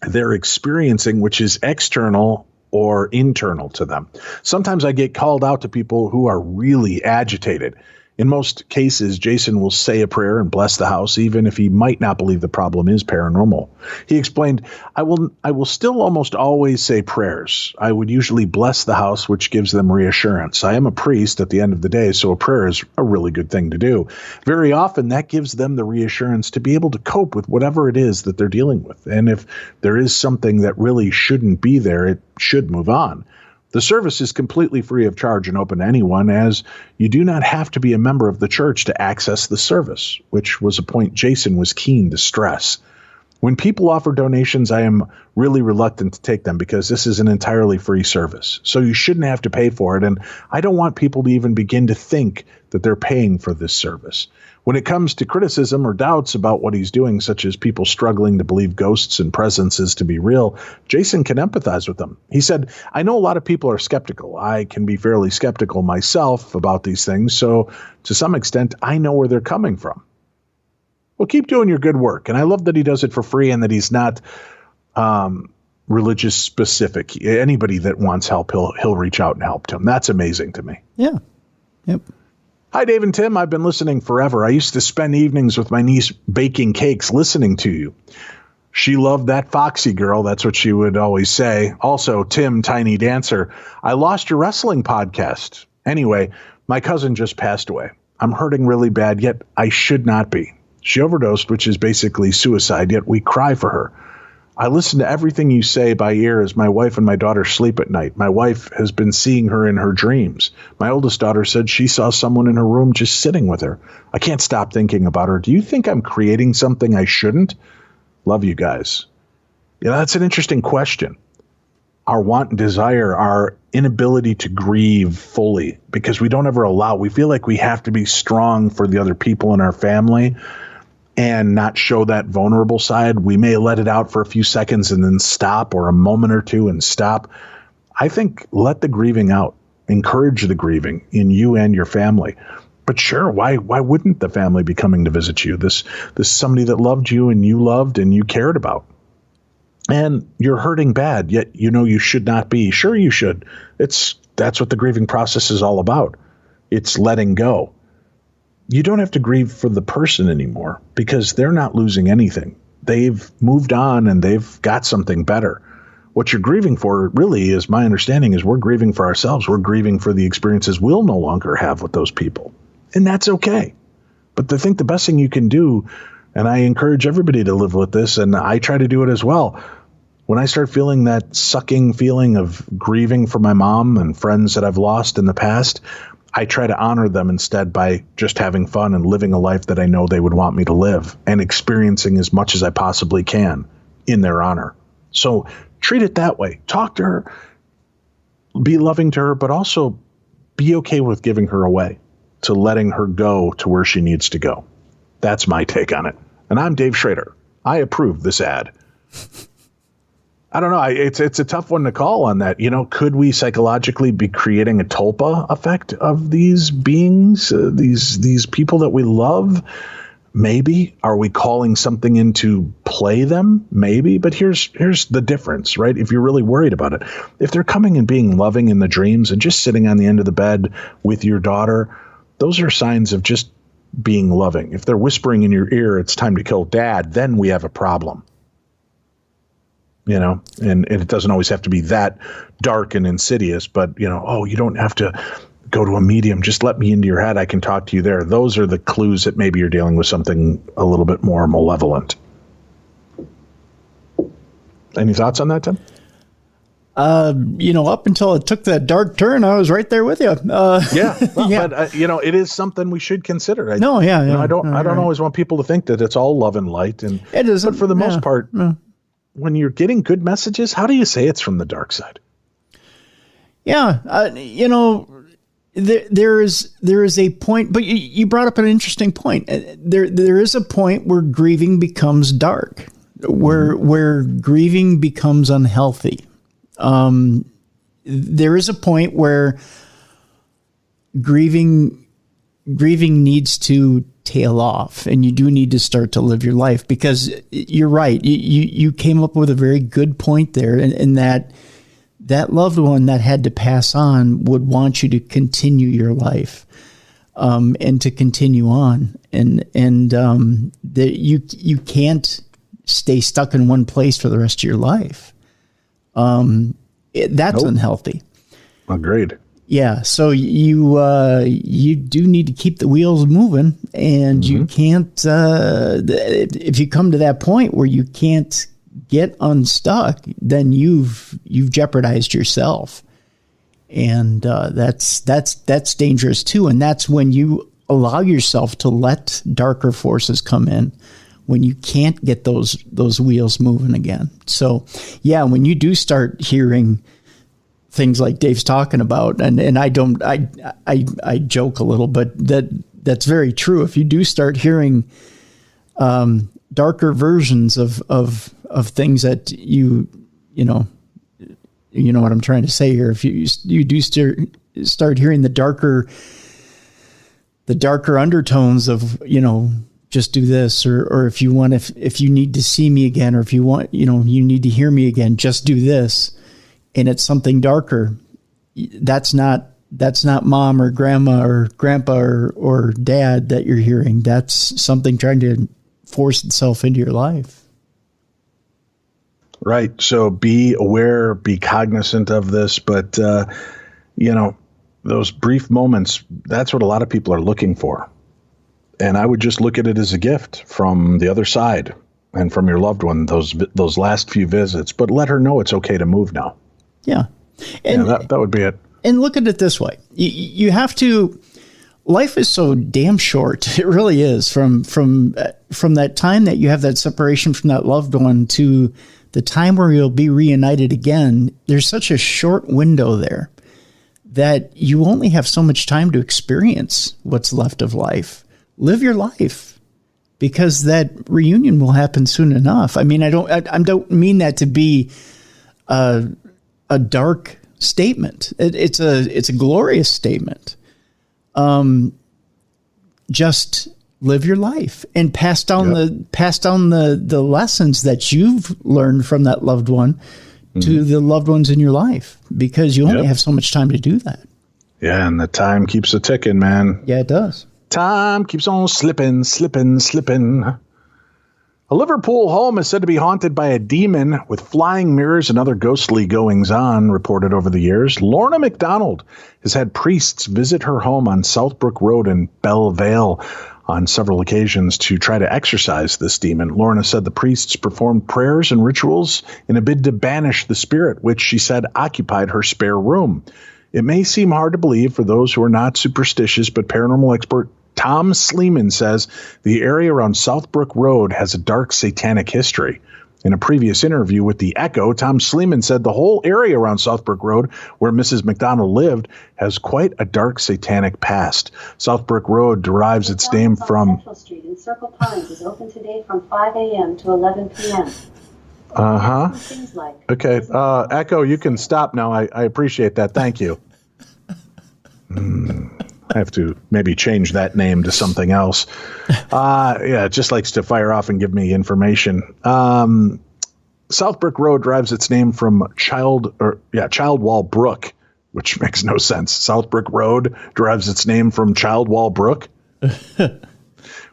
they're experiencing which is external or internal to them. Sometimes I get called out to people who are really agitated. In most cases, Jason will say a prayer and bless the house, even if he might not believe the problem is paranormal. He explained, I will still almost always say prayers. I would usually bless the house, which gives them reassurance. I am a priest at the end of the day, so a prayer is a really good thing to do. Very often, that gives them the reassurance to be able to cope with whatever it is that they're dealing with. And if there is something that really shouldn't be there, it should move on. The service is completely free of charge and open to anyone, as you do not have to be a member of the church to access the service, which was a point Jason was keen to stress. When people offer donations, I am really reluctant to take them because this is an entirely free service. So you shouldn't have to pay for it, and I don't want people to even begin to think that they're paying for this service. When it comes to criticism or doubts about what he's doing, such as people struggling to believe ghosts and presences to be real, Jason can empathize with them. He said, I know a lot of people are skeptical. I can be fairly skeptical myself about these things, so to some extent, I know where they're coming from. Well, keep doing your good work. And I love that he does it for free and that he's not religious specific. Anybody that wants help, he'll reach out and help him. That's amazing to me. Yeah. Yep. Hi, Dave and Tim. I've been listening forever. I used to spend evenings with my niece baking cakes listening to you. She loved that Foxy girl. That's what she would always say. Also, Tim, Tiny Dancer, I lost your wrestling podcast. Anyway, my cousin just passed away. I'm hurting really bad, yet I should not be. She overdosed, which is basically suicide, yet we cry for her. I listen to everything you say by ear as my wife and my daughter sleep at night. My wife has been seeing her in her dreams. My oldest daughter said she saw someone in her room just sitting with her. I can't stop thinking about her. Do you think I'm creating something I shouldn't? Love you guys. That's an interesting question. Our want and desire, our inability to grieve fully, because we don't ever allow. We feel like we have to be strong for the other people in our family and not show that vulnerable side. We may let it out for a few seconds and then stop, or a moment or two and stop. I think let the grieving out. Encourage the grieving in you and your family. But sure, why wouldn't the family be coming to visit you? This somebody that loved you and you cared about. And you're hurting bad, yet you should not be. Sure you should. That's what the grieving process is all about. It's letting go. You don't have to grieve for the person anymore because they're not losing anything. They've moved on and they've got something better. What you're grieving for, really, is my understanding, is we're grieving for ourselves. We're grieving for the experiences we'll no longer have with those people. And that's okay. But I think the best thing you can do, and I encourage everybody to live with this, and I try to do it as well, when I start feeling that sucking feeling of grieving for my mom and friends that I've lost in the past, I try to honor them instead by just having fun and living a life that I know they would want me to live and experiencing as much as I possibly can in their honor. So treat it that way. Talk to her, be loving to her, but also be okay with giving her away, to letting her go to where she needs to go. That's my take on it. And I'm Dave Schrader. I approve this ad. I don't know. It's a tough one to call on that. Could we psychologically be creating a tulpa effect of these beings, these people that we love? Maybe. Are we calling something in to play them? Maybe. But here's the difference, right? If you're really worried about it, if they're coming and being loving in the dreams and just sitting on the end of the bed with your daughter, those are signs of just being loving. If they're whispering in your ear, it's time to kill dad, then we have a problem. And it doesn't always have to be that dark and insidious, but, you don't have to go to a medium. Just let me into your head. I can talk to you there. Those are the clues that maybe you're dealing with something a little bit more malevolent. Any thoughts on that, Tim? Up until it took that dark turn, I was right there with you. Yeah. But, it is something we should consider. I don't always want people to think that it's all love and light. And it isn't. But for the most part, when you're getting good messages, how do you say it's from the dark side? Yeah. There is a point, but you brought up an interesting point. There is a point where grieving becomes dark, where grieving becomes unhealthy. There is a point where grieving needs to tail off, and you do need to start to live your life, because you're right. You came up with a very good point there, and that loved one that had to pass on would want you to continue your life. and to continue on. And you can't stay stuck in one place for the rest of your life. That's unhealthy. Agreed. Yeah. So you do need to keep the wheels moving, and you can't, if you come to that point where you can't get unstuck, then you've jeopardized yourself. And that's dangerous too. And that's when you allow yourself to let darker forces come in, when you can't get those wheels moving again. So yeah, when you do start hearing things like Dave's talking about, and I joke a little, but that's very true. If you do start hearing darker versions of things that you know what I'm trying to say here. If you do start hearing the darker undertones of, just do this, or if you need to see me again, or if you want, you need to hear me again, just do this. And it's something darker. That's not mom or grandma or grandpa or dad that you're hearing. That's something trying to force itself into your life. Right. So be aware, be cognizant of this. But, those brief moments, that's what a lot of people are looking for. And I would just look at it as a gift from the other side and from your loved one, those last few visits. But let her know it's okay to move now. Yeah. And that would be it. And look at it this way. You have to, life is so damn short. It really is. From that time that you have that separation from that loved one to the time where you'll be reunited again, there's such a short window there that you only have so much time to experience what's left of life. Live your life, because that reunion will happen soon enough. I mean, I don't mean that to be a dark statement. It's a glorious statement. Just live your life and pass down the lessons that you've learned from that loved one to the loved ones in your life, because you only have so much time to do that. Yeah, and the time keeps a ticking, man. Yeah, it does. Time keeps on slipping. A Liverpool home is said to be haunted by a demon with flying mirrors and other ghostly goings-on reported over the years. Lorna MacDonald has had priests visit her home on Southbrook Road in Belle Vale on several occasions to try to exorcise this demon. Lorna said the priests performed prayers and rituals in a bid to banish the spirit, which she said occupied her spare room. It may seem hard to believe for those who are not superstitious, but paranormal expert Tom Sleeman says the area around Southbrook Road has a dark satanic history. In a previous interview with The Echo, Tom Sleeman said the whole area around Southbrook Road, where Mrs. McDonald lived, has quite a dark satanic past. Southbrook Road derives its name from... Central Street in Circle Pines is open today from 5 a.m. to 11 p.m. Okay. Echo, you can stop now. I appreciate that. Thank you. I have to maybe change that name to something else. It just likes to fire off and give me information. Southbrook Road derives its name from Childwall Brook, which makes no sense. Southbrook Road derives its name from Childwall Brook,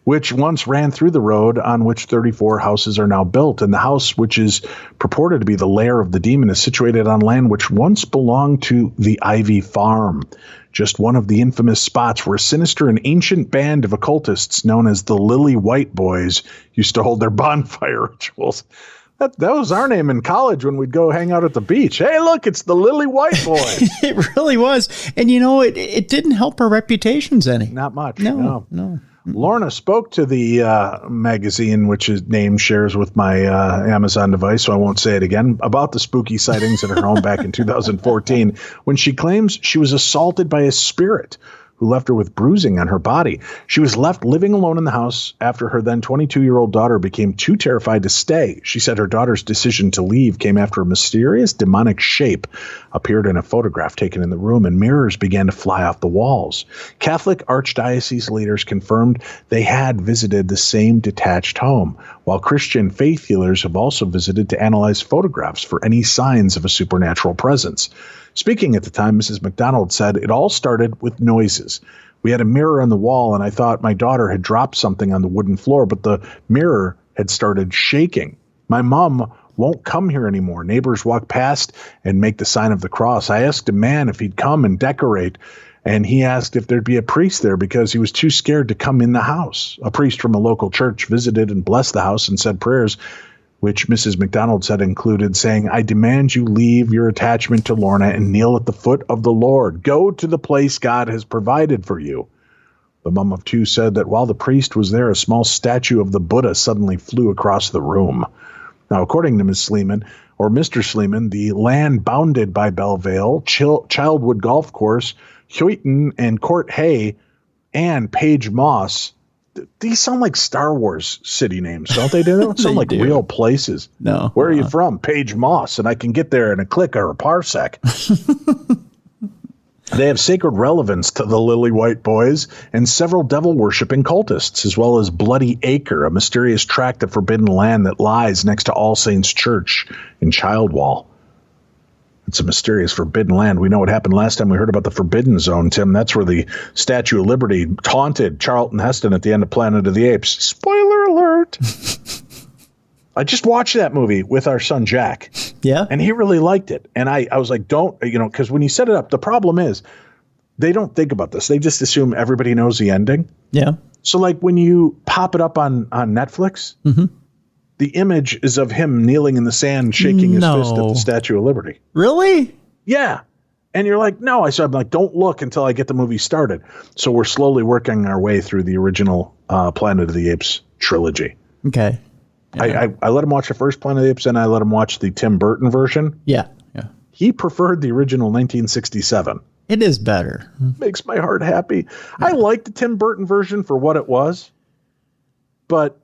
which once ran through the road on which 34 houses are now built. And the house, which is purported to be the lair of the demon, is situated on land which once belonged to the Ivy Farm, just one of the infamous spots where a sinister and ancient band of occultists known as the Lily White Boys used to hold their bonfire rituals. That was our name in college when we'd go hang out at the beach. Hey, look, it's the Lily White Boys. It really was. And, it didn't help our reputations any. Not much. No. Lorna spoke to the magazine, which is name shares with my Amazon device, so I won't say it again, about the spooky sightings at her home back in 2014, when she claims she was assaulted by a spirit who left her with bruising on her body. She was left living alone in the house after her then 22-year-old daughter became too terrified to stay. She said her daughter's decision to leave came after a mysterious demonic shape appeared in a photograph taken in the room, and mirrors began to fly off the walls. Catholic Archdiocese leaders confirmed they had visited the same detached home, while Christian faith healers have also visited to analyze photographs for any signs of a supernatural presence. Speaking at the time, Mrs. McDonald said it all started with noises. We had a mirror on the wall, and I thought my daughter had dropped something on the wooden floor, but the mirror had started shaking. My mom won't come here anymore. Neighbors walk past and make the sign of the cross. I asked a man if he'd come and decorate, and he asked if there'd be a priest there because he was too scared to come in the house. A priest from a local church visited and blessed the house and said prayers, which Mrs. McDonald said included saying, "I demand you leave your attachment to Lorna and kneel at the foot of the Lord. Go to the place God has provided for you." The mom of two said that while the priest was there, a small statue of the Buddha suddenly flew across the room. Now, according to Ms. Sleeman, or Mr. Sleeman, the land bounded by Bellevale, Childwood Golf Course, Huyton and Court Hay, and Page Moss. These sound like Star Wars city names, don't they? They don't sound like real places. No. Where are you from? Page Moss, and I can get there in a click or a parsec. They have sacred relevance to the Lily White Boys and several devil-worshipping cultists, as well as Bloody Acre, a mysterious tract of forbidden land that lies next to All Saints Church in Childwall. It's a mysterious forbidden land. We know what happened last time we heard about the Forbidden Zone, Tim. That's where the Statue of Liberty taunted Charlton Heston at the end of Planet of the Apes. Spoiler alert! I just watched that movie with our son Jack. Yeah. And he really liked it. And I was like, don't, because when you set it up, the problem is they don't think about this. They just assume everybody knows the ending. Yeah. So like when you pop it up on Netflix, the image is of him kneeling in the sand, shaking his fist at the Statue of Liberty. Really? Yeah. And you're like, no. I'm like, don't look until I get the movie started. So we're slowly working our way through the original Planet of the Apes trilogy. Okay. Yeah. I let him watch the first Planet of the Apes, and I let him watch the Tim Burton version. Yeah. Yeah. He preferred the original 1967. It is better. Makes my heart happy. Yeah. I liked the Tim Burton version for what it was, but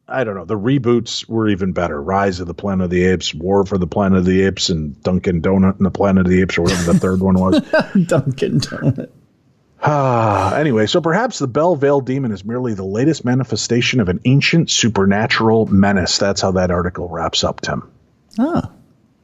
I don't know. The reboots were even better. Rise of the Planet of the Apes, War for the Planet of the Apes, and Dunkin' Donut and the Planet of the Apes, or whatever the third one was. Dunkin' Donut. Anyway, so perhaps the Bellevale demon is merely the latest manifestation of an ancient supernatural menace. That's how that article wraps up, Tim. Oh.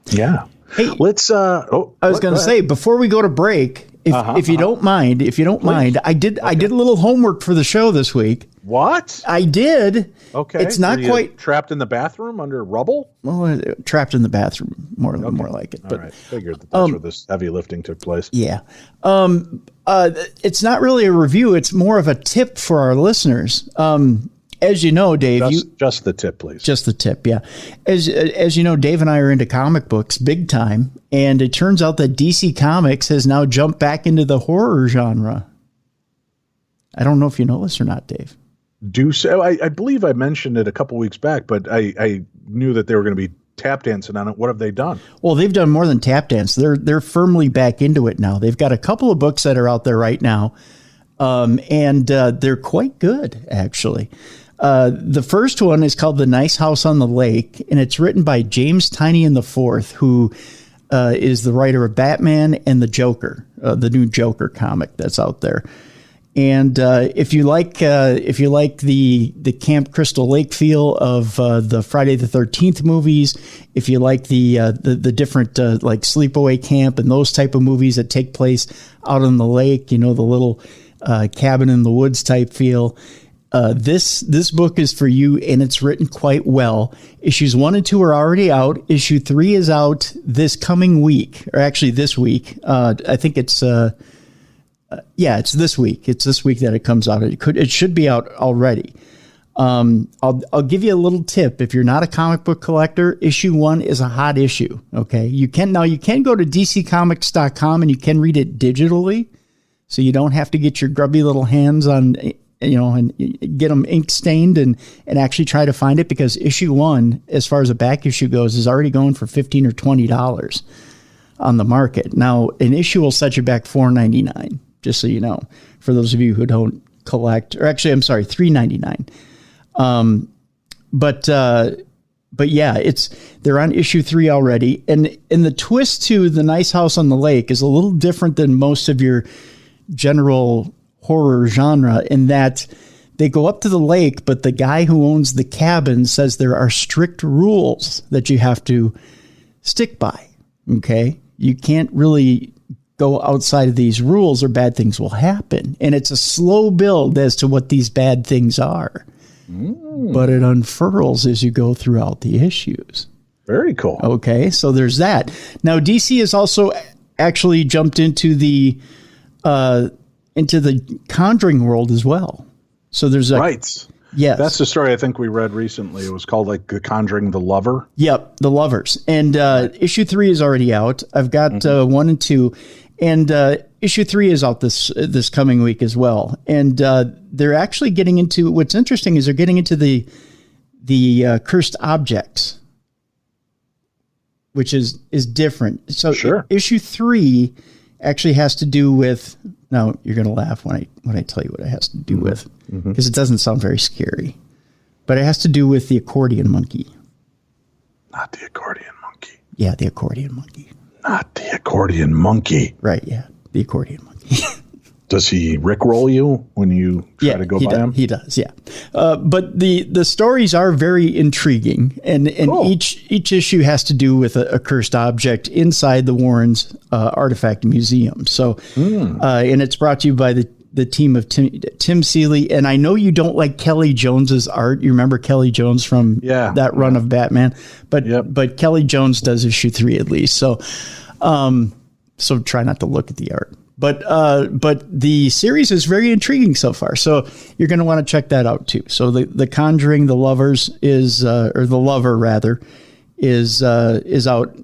Yeah. Hey, let's I was going to say, before we go to break, if you don't mind, I did a little homework for the show this week. What? I did. Okay. It's not quite trapped in the bathroom under rubble. Well, trapped in the bathroom, more like it. All right. Figured that's where this heavy lifting took place. Yeah. It's not really a review. It's more of a tip for our listeners. As you know, Dave, just the tip, please. Just the tip. Yeah. As you know, Dave and I are into comic books big time. And it turns out that DC Comics has now jumped back into the horror genre. I don't know if you know this or not, Dave. Do so. I believe I mentioned it a couple weeks back, but I knew that they were going to be tap dancing on it. What have they done? Well, they've done more than tap dance. They're firmly back into it now. They've got a couple of books that are out there right now, and they're quite good, actually. The first one is called The Nice House on the Lake, and it's written by James Tynion IV, who is the writer of Batman and the Joker, the new Joker comic that's out there. And if you like the Camp Crystal Lake feel of the Friday the 13th movies, if you like the different like Sleepaway Camp and those type of movies that take place out on the lake, the little cabin in the woods type feel, this book is for you, and it's written quite well. Issues 1 and 2 are already out. Issue 3 is out this coming week, or actually this week. I think it's. It's this week. It's this week that it comes out. It should be out already. I'll give you a little tip. If you're not a comic book collector, issue 1 is a hot issue. Okay. You can go to dccomics.com and you can read it digitally. So you don't have to get your grubby little hands on, and get them ink stained and actually try to find it, because issue 1, as far as a back issue goes, is already going for $15 or $20 on the market. Now an issue will set you back $4.99. Just so you know, for those of you who don't collect, or actually, I'm sorry, $3.99. But yeah, they're on issue 3 already. And the twist to The Nice House on the Lake is a little different than most of your general horror genre, in that they go up to the lake, but the guy who owns the cabin says there are strict rules that you have to stick by. Okay. You can't really go outside of these rules or bad things will happen. And it's a slow build as to what these bad things are. But it unfurls as you go throughout the issues. Very cool. Okay, so there's that. Now, DC has also actually jumped into the Conjuring world as well. So there's a... Right. Yes. That's the story I think we read recently. It was called like The Conjuring the Lover. Yep, The Lovers. And issue 3 is already out. I've got 1 and 2. And issue 3 is out this coming week as well. And they're actually getting into, what's interesting is they're getting into the cursed objects, which is different. So sure. Issue 3 actually has to do with, now you're going to laugh when I tell you what it has to do with, because it doesn't sound very scary, but it has to do with the accordion monkey. Not the accordion monkey. Yeah, the accordion monkey. Not the accordion monkey. Right, yeah, the accordion monkey. Does he rickroll you when you try to go by him? He does, yeah. But the stories are very intriguing, and cool. each issue has to do with a cursed object inside the Warrens Artifact Museum. So, and it's brought to you by the team of Tim Seeley. And I know you don't like Kelly Jones's art. You remember Kelly Jones from that run of Batman, but Kelly Jones does issue 3 at least. So, so try not to look at the art. But the series is very intriguing so far. So you're going to want to check that out too. So the Conjuring, the Lovers is, or the Lover rather, is out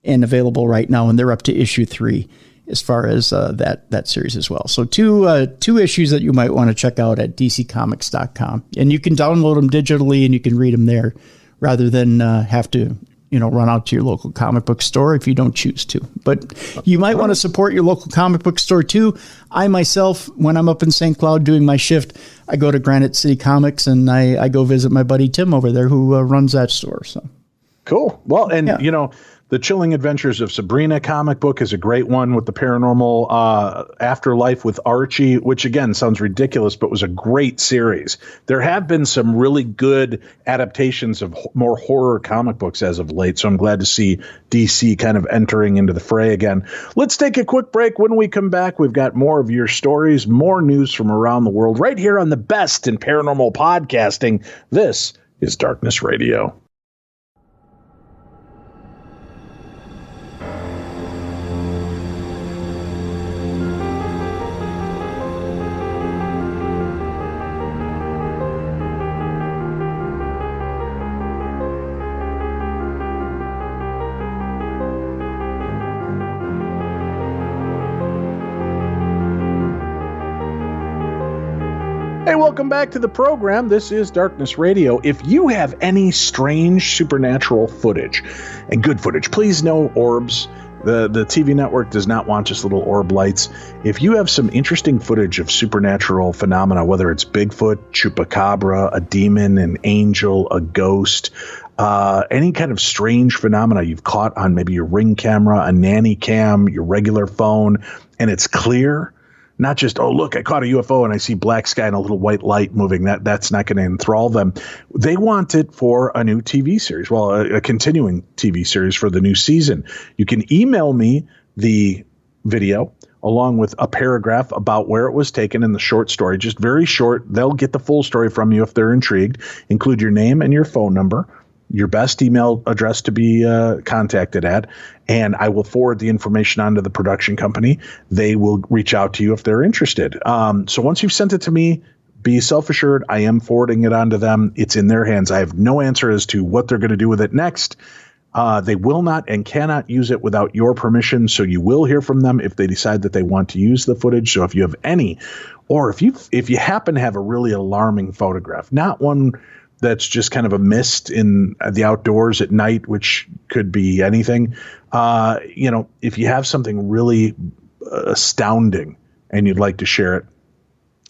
and available right now. And they're up to issue 3 as far as that series as well. So two issues that you might want to check out at dccomics.com. And you can download them digitally and you can read them there rather than have to, run out to your local comic book store if you don't choose to. But you might want to support your local comic book store too. I myself, when I'm up in St. Cloud doing my shift, I go to Granite City Comics and I go visit my buddy Tim over there who runs that store. So cool. Well, and The Chilling Adventures of Sabrina comic book is a great one with the paranormal afterlife with Archie, which again sounds ridiculous, but was a great series. There have been some really good adaptations of more horror comic books as of late, so I'm glad to see DC kind of entering into the fray again. Let's take a quick break. When we come back, we've got more of your stories, more news from around the world, right here on the best in paranormal podcasting. This is Darkness Radio. Hey, welcome back to the program. This is Darkness Radio. If you have any strange supernatural footage, and good footage, please no orbs. The TV network does not want just little orb lights. If you have some interesting footage of supernatural phenomena, whether it's Bigfoot, Chupacabra, a demon, an angel, a ghost, any kind of strange phenomena you've caught on maybe your Ring camera, a nanny cam, your regular phone, and it's clear, not just, oh, look, I caught a UFO and I see black sky and a little white light moving. That's not going to enthrall them. They want it for a new TV series. Well, a continuing TV series for the new season. You can email me the video along with a paragraph about where it was taken in the short story, just very short. They'll get the full story from you if they're intrigued. Include your name and your phone number, your best email address to be contacted at, and I will forward the information on to the production company. They will reach out to you if they're interested. So once you've sent it to me, be self-assured, I am forwarding it on to them. It's in their hands. I have no answer as to what they're going to do with it next. They will not and cannot use it without your permission, so you will hear from them if they decide that they want to use the footage. So if you have any, or if you happen to have a really alarming photograph, not one that's just kind of a mist in the outdoors at night, which could be anything. If you have something really astounding and you'd like to share it,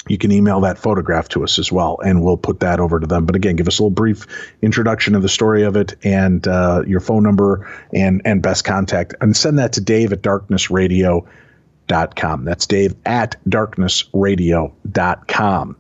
you can email that photograph to us as well, and we'll put that over to them. But again, give us a little brief introduction of the story of it and your phone number and best contact, and send that to Dave at darknessradio.com. That's Dave at darknessradio.com.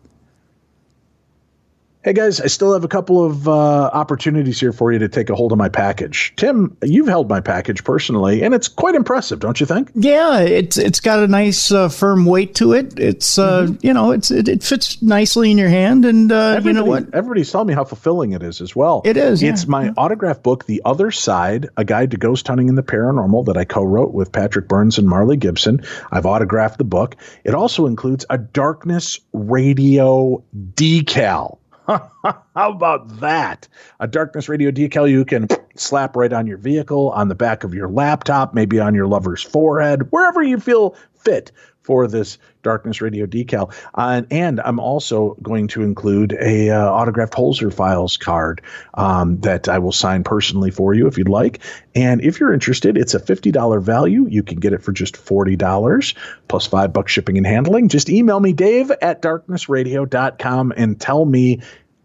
Hey, guys, I still have a couple of opportunities here for you to take a hold of my package. Tim, you've held my package personally, and it's quite impressive, don't you think? Yeah, it's got a nice firm weight to it. It's it fits nicely in your hand, and you know what? Everybody's telling me how fulfilling it is as well. It is. It's my autograph book, The Other Side, A Guide to Ghost Hunting and the Paranormal, that I co-wrote with Patrick Burns and Marley Gibson. I've autographed the book. It also includes a Darkness Radio decal. How about that? A Darkness Radio decal you can slap right on your vehicle, on the back of your laptop, maybe on your lover's forehead, wherever you feel fit for this Darkness Radio decal. And I'm also going to include a autographed Holzer Files card that I will sign personally for you if you'd like. And if you're interested, it's a $50 value. You can get it for just $40 plus $5 shipping and handling. Just email me, Dave@darknessradio.com, and tell me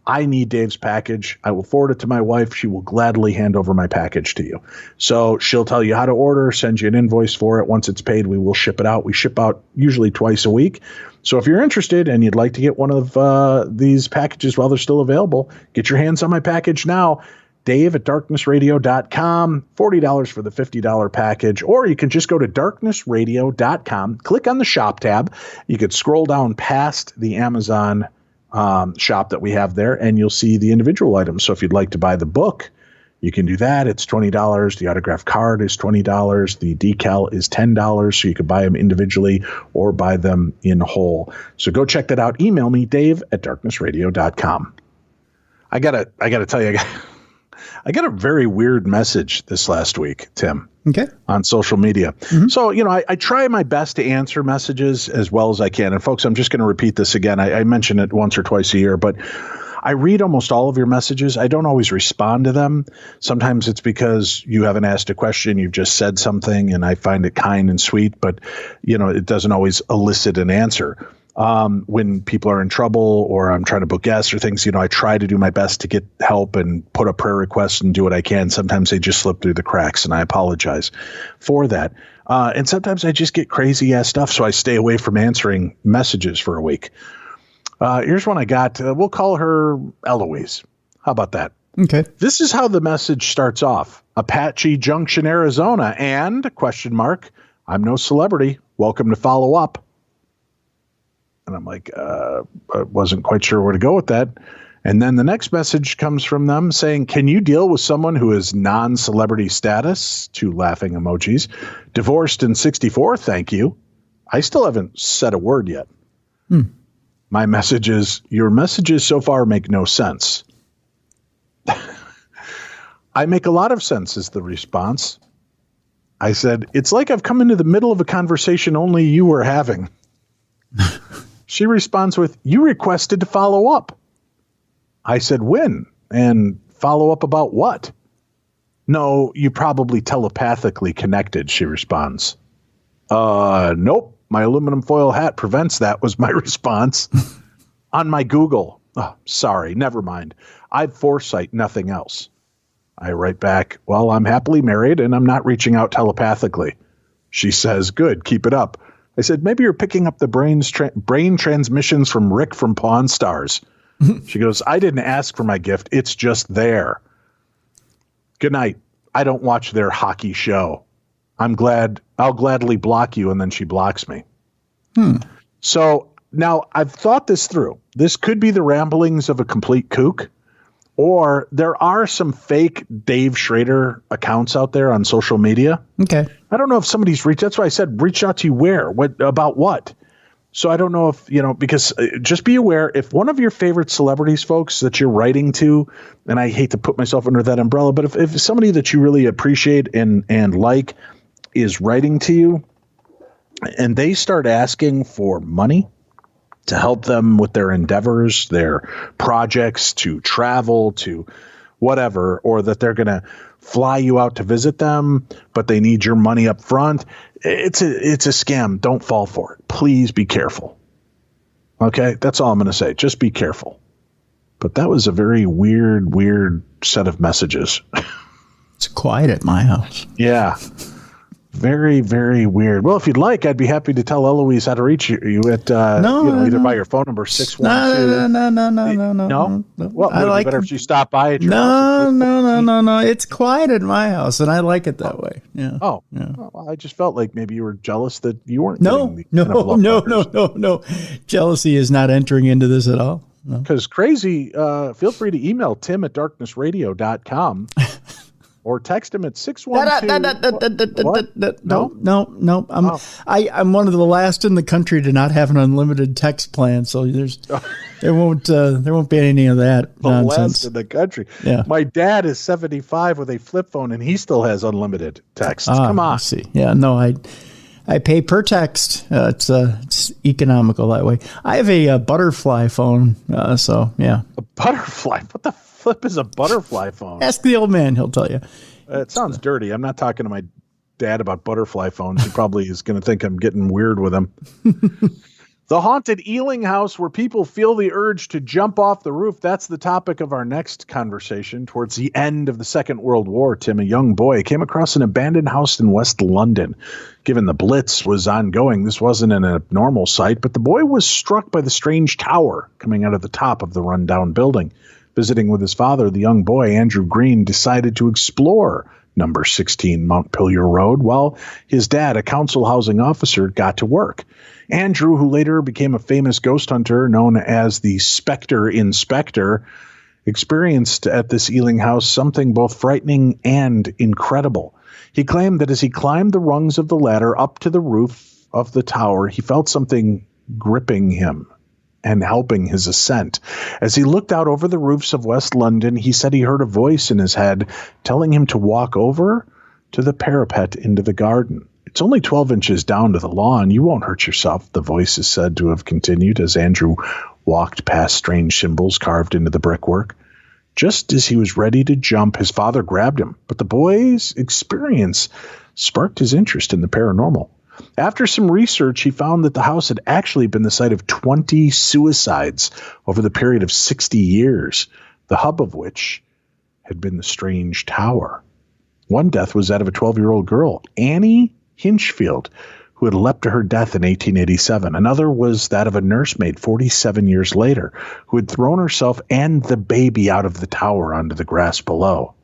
I need Dave's package. I will forward it to my wife. She will gladly hand over my package to you. So she'll tell you how to order, send you an invoice for it. Once it's paid, we will ship it out. We ship out usually twice a week. So if you're interested and you'd like to get one of these packages while they're still available, get your hands on my package now. Dave@darknessradio.com, $40 for the $50 package, or you can just go to darknessradio.com, click on the shop tab. You could scroll down past the Amazon shop that we have there, and you'll see the individual items. So if you'd like to buy the book, you can do that. It's $20. The autograph card is $20. The decal is $10. So you could buy them individually or buy them in whole. So go check that out. Email me, Dave@darknessradio.com. I gotta tell you, I got a very weird message this last week, Tim. Okay. On social media. Mm-hmm. So, I try my best to answer messages as well as I can. And folks, I'm just going to repeat this again. I mention it once or twice a year, but I read almost all of your messages. I don't always respond to them. Sometimes it's because you haven't asked a question. You've just said something, and I find it kind and sweet, but, it doesn't always elicit an answer. When people are in trouble or I'm trying to book guests or things, I try to do my best to get help and put up prayer requests and do what I can. Sometimes they just slip through the cracks, and I apologize for that. And sometimes I just get crazy ass stuff, so I stay away from answering messages for a week. Here's one I got. We'll call her Eloise. How about that? Okay. This is how the message starts off. Apache Junction, Arizona, and ? I'm no celebrity. Welcome to follow up. And I'm like, I wasn't quite sure where to go with that. And then the next message comes from them saying, can you deal with someone who is non-celebrity status? 2 laughing emojis. Divorced and 64, thank you. I still haven't said a word yet. My message is, your messages so far make no sense. I make a lot of sense is the response. I said, it's like I've come into the middle of a conversation only you were having. She responds with, you requested to follow up. I said, when? And follow up about what? No, you probably telepathically connected, she responds. Nope. My aluminum foil hat prevents that, was my response. On my Google. Oh, sorry, never mind. I've foresight, nothing else. I write back, well, I'm happily married and I'm not reaching out telepathically. She says, good, keep it up. I said, maybe you're picking up the brain transmissions from Rick from Pawn Stars. She goes, I didn't ask for my gift. It's just there. Good night. I don't watch their hockey show. I'll gladly block you. And then she blocks me. So now I've thought this through. This could be the ramblings of a complete kook, or there are some fake Dave Schrader accounts out there on social media. Okay. I don't know if somebody's reached. That's why I said reach out to you where? What about what? So I don't know if, because just be aware, if one of your favorite celebrities, folks, that you're writing to, and I hate to put myself under that umbrella, but if somebody that you really appreciate and like is writing to you and they start asking for money to help them with their endeavors, their projects, to travel, to whatever, or that they're going to fly you out to visit them, but they need your money up front. It's a scam. Don't fall for it. Please be careful. Okay. That's all I'm going to say. Just be careful. But that was a very weird set of messages. It's quiet at my house. Yeah. Very, very weird. Well, if you'd like, I'd be happy to tell Eloise how to reach you at either by your phone number 612. No. Well, I like better if you stop by at your house. No. It's quiet at my house, and I like it that way. Yeah. Oh, yeah. Well, I just felt like maybe you were jealous that you weren't. No. Jealousy is not entering into this at all. Because crazy, feel free to email tim@darknessradio.com. Or text him at 612. No. I'm one of the last in the country to not have an unlimited text plan, so there won't be any of that nonsense. Last in the country. Yeah. My dad is 75 with a flip phone, and he still has unlimited texts. Come on. I see. Yeah. No, I pay per text. It's economical that way. I have a butterfly phone, so yeah. A butterfly? What the flip is a butterfly phone? Ask the old man; he'll tell you. It sounds dirty. I'm not talking to my dad about butterfly phones. He probably is going to think I'm getting weird with him. The haunted Ealing house where people feel the urge to jump off the roof. That's the topic of our next conversation. Towards the end of the Second World War, Tim, a young boy, came across an abandoned house in West London. Given the Blitz was ongoing, this wasn't an abnormal sight, but the boy was struck by the strange tower coming out of the top of the rundown building. Visiting with his father, the young boy, Andrew Green, decided to explore number 16 Montpelier Road while his dad, a council housing officer, got to work. Andrew, who later became a famous ghost hunter known as the Spectre Inspector, experienced at this Ealing house something both frightening and incredible. He claimed that as he climbed the rungs of the ladder up to the roof of the tower, he felt something gripping him and helping his ascent. As he looked out over the roofs of West London, he said he heard a voice in his head telling him to walk over to the parapet into the garden. It's only 12 inches down to the lawn. You won't hurt yourself, the voice is said to have continued as Andrew walked past strange symbols carved into the brickwork. Just as he was ready to jump, his father grabbed him, but the boy's experience sparked his interest in the paranormal. After some research, he found that the house had actually been the site of 20 suicides over the period of 60 years, the hub of which had been the strange tower. One death was that of a 12-year-old girl, Annie Hinchfield, who had leapt to her death in 1887. Another was that of a nursemaid 47 years later, who had thrown herself and the baby out of the tower onto the grass below.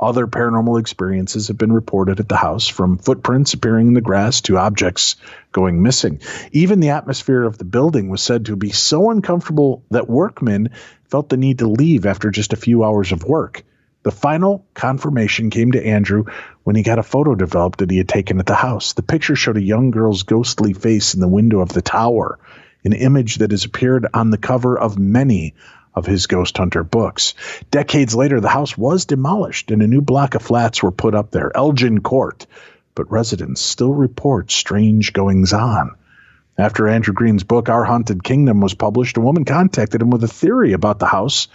Other paranormal experiences have been reported at the house, from footprints appearing in the grass to objects going missing. Even the atmosphere of the building was said to be so uncomfortable that workmen felt the need to leave after just a few hours of work. The final confirmation came to Andrew when he got a photo developed that he had taken at the house. The picture showed a young girl's ghostly face in the window of the tower, an image that has appeared on the cover of many of his ghost hunter books. Decades later, the house was demolished and a new block of flats were put up there, Elgin Court, but residents still report strange goings-on. After Andrew Green's book, Our Haunted Kingdom, was published, a woman contacted him with a theory about the house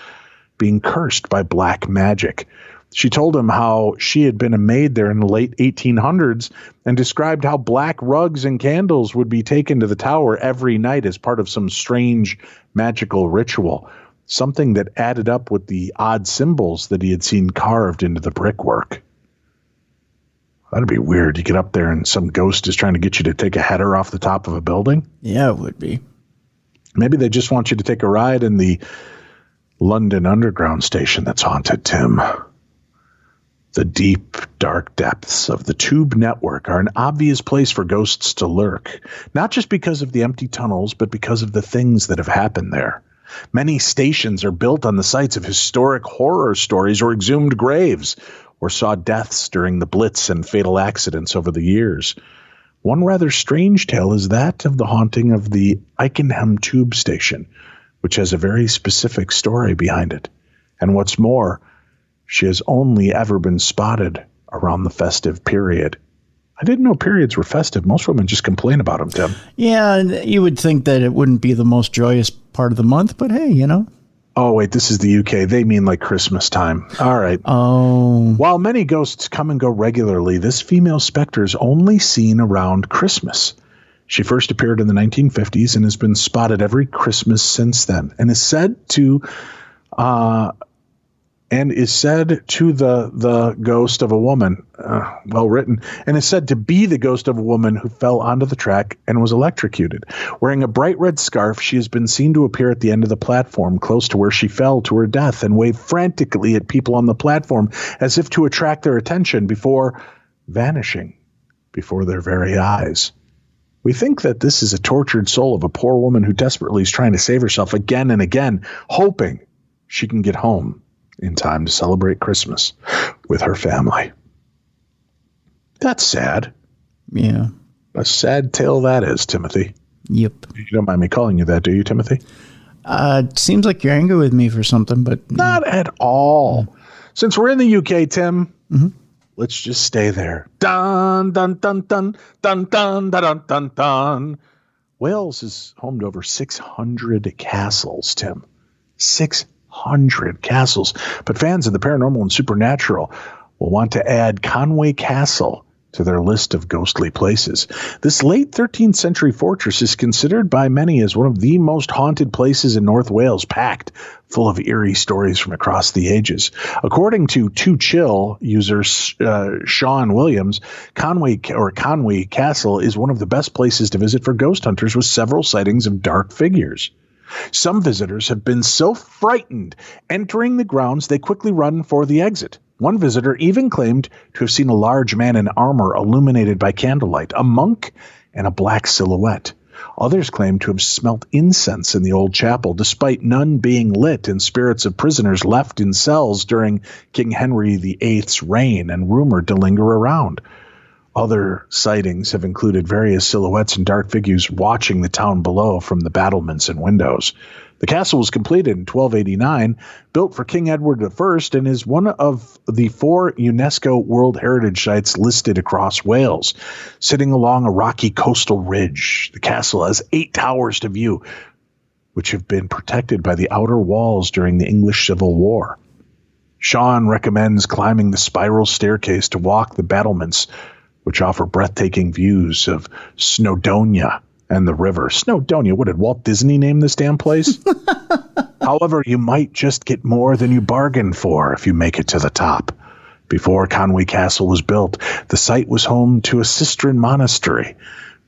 being cursed by black magic. She told him how she had been a maid there in the late 1800s and described how black rugs and candles would be taken to the tower every night as part of some strange magical ritual, something that added up with the odd symbols that he had seen carved into the brickwork. That'd be weird. You get up there and some ghost is trying to get you to take a header off the top of a building. Yeah, it would be. Maybe they just want you to take a ride in the London Underground station that's haunted, Tim. The deep, dark depths of the tube network are an obvious place for ghosts to lurk, not just because of the empty tunnels, but because of the things that have happened there. Many stations are built on the sites of historic horror stories or exhumed graves, or saw deaths during the Blitz and fatal accidents over the years. One rather strange tale is that of the haunting of the Ickenham tube station, which has a very specific story behind it. And what's more, she has only ever been spotted around the festive period. I didn't know periods were festive. Most women just complain about them, Tim. Yeah, you would think that it wouldn't be the most joyous part of the month, but hey, you know. Oh, wait, this is the UK. They mean like Christmas time. All right. Oh. While many ghosts come and go regularly, this female specter is only seen around Christmas. She first appeared in the 1950s and has been spotted every Christmas since then, and is said to and is said to the ghost of a woman, well written, and is said to be the ghost of a woman who fell onto the track and was electrocuted. Wearing a bright red scarf, she has been seen to appear at the end of the platform close to where she fell to her death and wave frantically at people on the platform as if to attract their attention before vanishing before their very eyes. We think that this is a tortured soul of a poor woman who desperately is trying to save herself again and again, hoping she can get home in time to celebrate Christmas with her family. That's sad. Yeah. A sad tale that is, Timothy. Yep. You don't mind me calling you that, do you, Timothy? It seems like you're angry with me for something, but... Not at all. Since we're in the UK, Tim, let's just stay there. Dun, dun, dun, dun, dun, dun, dun, dun, dun, dun. Wales is home to over 600 castles, Tim. 600 castles. But fans of the paranormal and supernatural will want to add Conway Castle to their list of ghostly places. This late 13th century fortress is considered by many as one of the most haunted places in North Wales, packed full of eerie stories from across the ages. According to 2Chill user Sean Williams, Conway Castle is one of the best places to visit for ghost hunters, with several sightings of dark figures. Some visitors have been so frightened entering the grounds they quickly run for the exit. One visitor even claimed to have seen a large man in armor illuminated by candlelight, a monk, and a black silhouette. Others claimed to have smelt incense in the old chapel, despite none being lit, and spirits of prisoners left in cells during King Henry VIII's reign and rumored to linger around. Other sightings have included various silhouettes and dark figures watching the town below from the battlements and windows. The castle was completed in 1289, built for King Edward I, and is one of the 4 UNESCO World Heritage Sites listed across Wales. Sitting along a rocky coastal ridge, the castle has 8 towers to view, which have been protected by the outer walls during the English Civil War. Sean recommends climbing the spiral staircase to walk the battlements, which offer breathtaking views of Snowdonia and the river. Snowdonia, what did Walt Disney name this damn place? However, you might just get more than you bargained for if you make it to the top. Before Conway Castle was built, the site was home to a Cistercian monastery.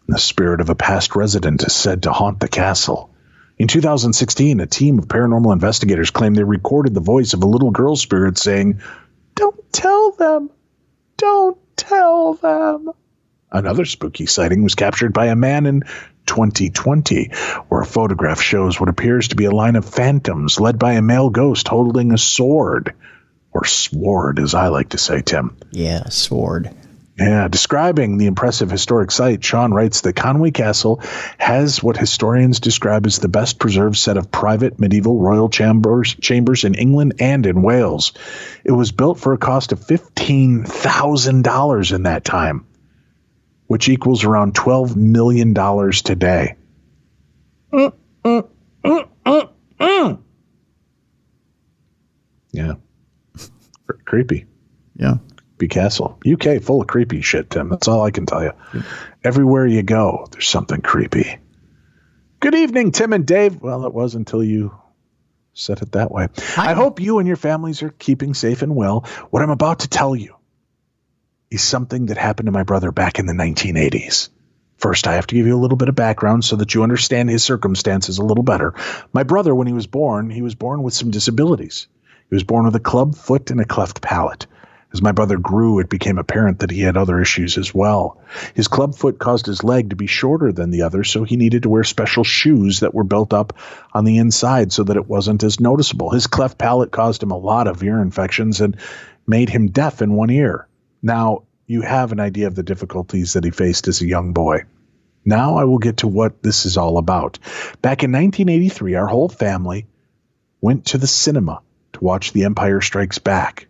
The spirit of a past resident is said to haunt the castle. In 2016, a team of paranormal investigators claimed they recorded the voice of a little girl spirit saying, "Don't tell them. Don't tell them." Another spooky sighting was captured by a man in 2020, where a photograph shows what appears to be a line of phantoms led by a male ghost holding a sword. Or sword, as I like to say, Tim. Yeah, sword. Yeah, describing the impressive historic site, Sean writes that Conway Castle has what historians describe as the best preserved set of private medieval royal chambers in England and in Wales. It was built for a cost of $15,000 in that time, which equals around $12 million today. Yeah. Creepy. Yeah. Creepy castle. UK full of creepy shit, Tim. That's all I can tell you. Everywhere you go, there's something creepy. Good evening, Tim and Dave. Well, it was until you said it that way. I hope you and your families are keeping safe and well. What I'm about to tell you is something that happened to my brother back in the 1980s. First, I have to give you a little bit of background so that you understand his circumstances a little better. My brother, when he was born with some disabilities. He was born with a club foot and a cleft palate. As my brother grew, it became apparent that he had other issues as well. His club foot caused his leg to be shorter than the other, so he needed to wear special shoes that were built up on the inside so that it wasn't as noticeable. His cleft palate caused him a lot of ear infections and made him deaf in one ear. Now, you have an idea of the difficulties that he faced as a young boy. Now I will get to what this is all about. Back in 1983, our whole family went to the cinema to watch The Empire Strikes Back.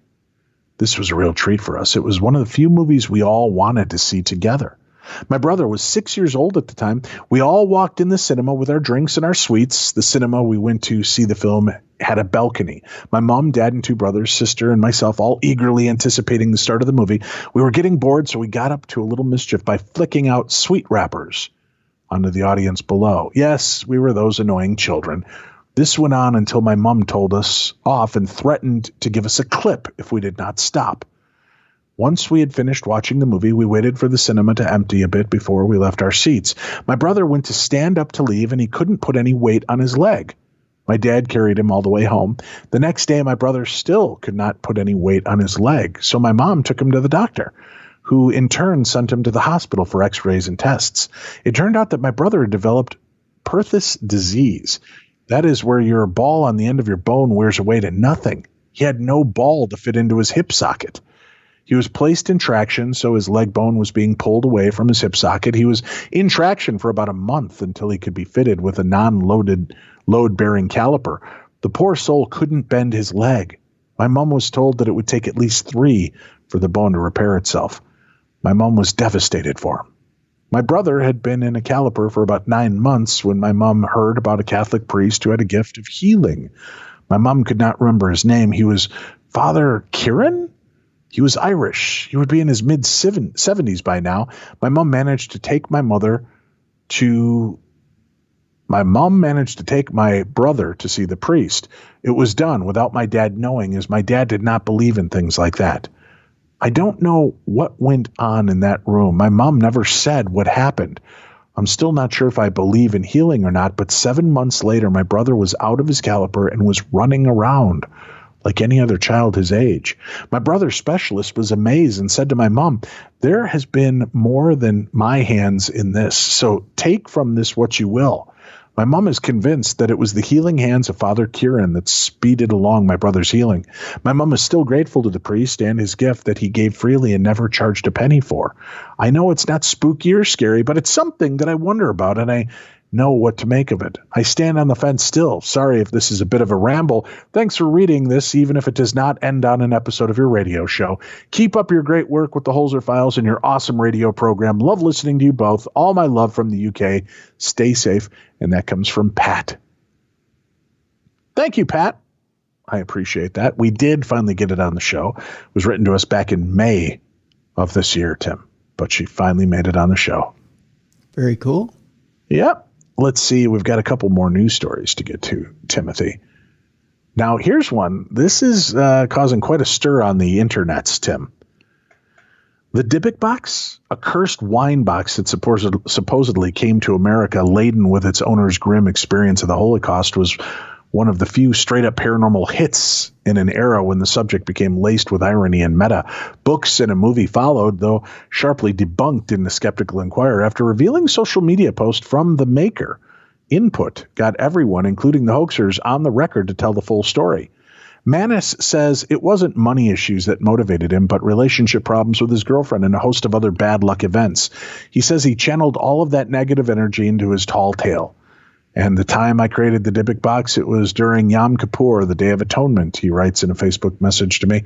This was a real treat for us. It was one of the few movies we all wanted to see together. My brother was 6 years old at the time. We all walked in the cinema with our drinks and our sweets. The cinema we went to see the film had a balcony. My mom, dad, and 2 brothers, sister, and myself all eagerly anticipating the start of the movie. We were getting bored, so we got up to a little mischief by flicking out sweet wrappers onto the audience below. Yes, we were those annoying children. This went on until my mom told us off and threatened to give us a clip if we did not stop. Once we had finished watching the movie, we waited for the cinema to empty a bit before we left our seats. My brother went to stand up to leave, and he couldn't put any weight on his leg. My dad carried him all the way home. The next day, my brother still could not put any weight on his leg, so my mom took him to the doctor, who in turn sent him to the hospital for x-rays and tests. It turned out that my brother had developed Perthes disease. That is where your ball on the end of your bone wears away to nothing. He had no ball to fit into his hip socket. He was placed in traction, so his leg bone was being pulled away from his hip socket. He was in traction for about a month until he could be fitted with a non-loaded load-bearing caliper. The poor soul couldn't bend his leg. My mom was told that it would take at least 3 for the bone to repair itself. My mom was devastated for him. My brother had been in a caliper for about 9 months when my mom heard about a Catholic priest who had a gift of healing. My mom could not remember his name. He was Father Kieran? He was Irish. He would be in his mid-70s by now. My mom managed to take my brother to see the priest. It was done without my dad knowing, as my dad did not believe in things like that. I don't know what went on in that room. My mom never said what happened. I'm still not sure if I believe in healing or not, but 7 months later, my brother was out of his caliper and was running around like any other child his age. My brother's specialist was amazed and said to my mom, "There has been more than my hands in this, so take from this what you will." My mom is convinced that it was the healing hands of Father Kieran that speeded along my brother's healing. My mom is still grateful to the priest and his gift that he gave freely and never charged a penny for. I know it's not spooky or scary, but it's something that I wonder about, and I know what to make of it. I stand on the fence still. Sorry if this is a bit of a ramble. Thanks for reading this, even if it does not end on an episode of your radio show. Keep up your great work with the Holzer Files and your awesome radio program. Love listening to you both. All my love from the UK. Stay safe. And that comes from Pat. Thank you, Pat. I appreciate that. We did finally get it on the show. It was written to us back in May of this year, Tim, but she finally made it on the show. Very cool. Yep. Let's see. We've got a couple more news stories to get to, Timothy. Now, here's one. This is causing quite a stir on the internets, Tim. The Dybbuk box, a cursed wine box that supposedly came to America laden with its owner's grim experience of the Holocaust, was one of the few straight-up paranormal hits in an era when the subject became laced with irony and meta. Books and a movie followed, though sharply debunked in the Skeptical Inquirer after revealing social media post from the maker. Input got everyone, including the hoaxers, on the record to tell the full story. Manis says it wasn't money issues that motivated him, but relationship problems with his girlfriend and a host of other bad luck events. He says he channeled all of that negative energy into his tall tale. And the time I created the Dybbuk box, it was during Yom Kippur, the Day of Atonement, he writes in a Facebook message to me.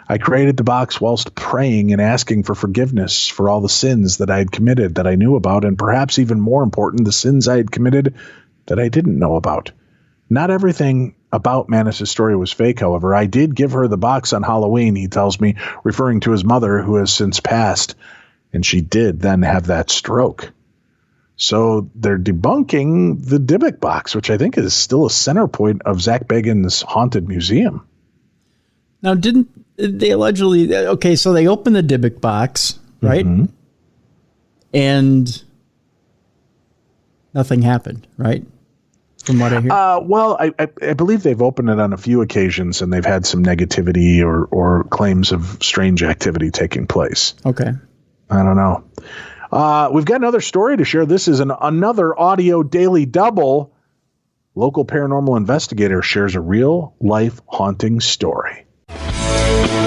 I created the box whilst praying and asking for forgiveness for all the sins that I had committed that I knew about, and perhaps even more important, the sins I had committed that I didn't know about. Not everything about Manis' story was fake, however. I did give her the box on Halloween, he tells me, referring to his mother, who has since passed, and she did then have that stroke. So they're debunking the Dybbuk box, which I think is still a center point of Zach Bagans' Haunted Museum. Now, didn't they allegedly... Okay, so they opened the Dybbuk box, right? Mm-hmm. And nothing happened, right? From what I hear. Well, I believe they've opened it on a few occasions, and they've had some negativity or claims of strange activity taking place. Okay. I don't know. We've got another story to share. This is another audio daily double. Local paranormal investigator shares a real-life haunting story.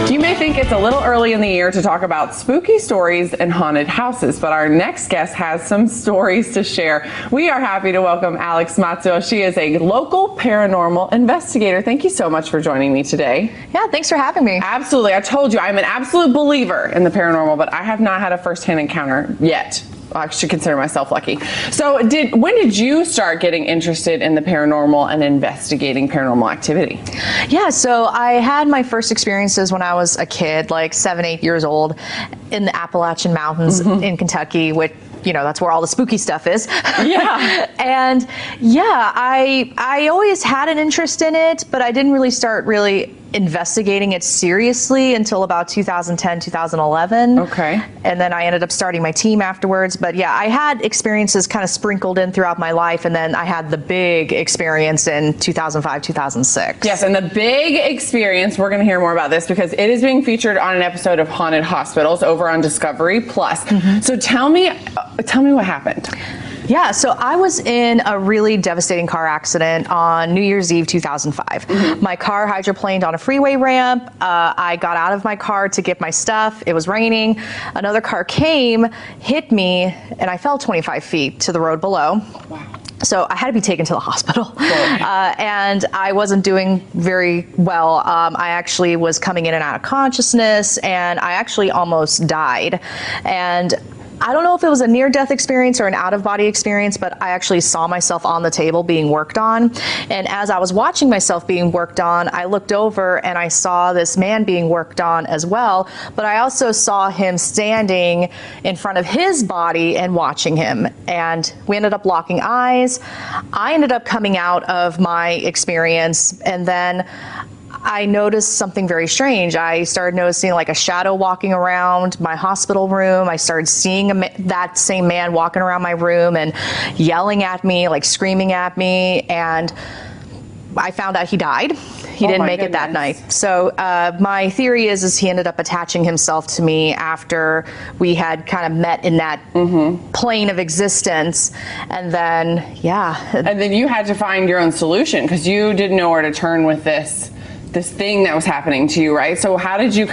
You may think it's a little early in the year to talk about spooky stories and haunted houses, but our next guest has some stories to share. We are happy to welcome Alex Mazzo. She is a local paranormal investigator. Thank you so much for joining me today. Yeah, thanks for having me. Absolutely. I told you I'm an absolute believer in the paranormal, but I have not had a first-hand encounter yet. I should consider myself lucky. So when did you start getting interested in the paranormal and investigating paranormal activity? Yeah, so I had my first experiences when I was a kid, like 7, 8 years old, in the Appalachian Mountains in Kentucky, which that's where all the spooky stuff is. Yeah. And yeah, I always had an interest in it, but I didn't really start investigating it seriously until about 2010, 2011. Okay. And then I ended up starting my team afterwards. But yeah, I had experiences kind of sprinkled in throughout my life. And then I had the big experience in 2005, 2006. Yes, and the big experience, we're going to hear more about this because it is being featured on an episode of Haunted Hospitals over on Discovery Plus. So tell me what happened. Yeah, so I was in a really devastating car accident on New Year's Eve 2005. My car hydroplaned on a freeway ramp. I got out of my car to get my stuff. It was raining. Another car came, hit me, and I fell 25 feet to the road below. Wow. So I had to be taken to the hospital. And I wasn't doing very well. I actually was coming in and out of consciousness, and I actually almost died. And I don't know if it was a near-death experience or an out-of-body experience, but I actually saw myself on the table being worked on. And as I was watching myself being worked on, I looked over and I saw this man being worked on as well. But I also saw him standing in front of his body and watching him. And we ended up locking eyes. I ended up coming out of my experience, and then I noticed something very strange. I started noticing like a shadow walking around my hospital room. I started seeing that same man walking around my room and yelling at me, like screaming at me. And I found out he died. He didn't make it that night. So my theory is he ended up attaching himself to me after we had kind of met in that plane of existence. And then, yeah. And then you had to find your own solution because you didn't know where to turn with this thing that was happening to you, right? So how did you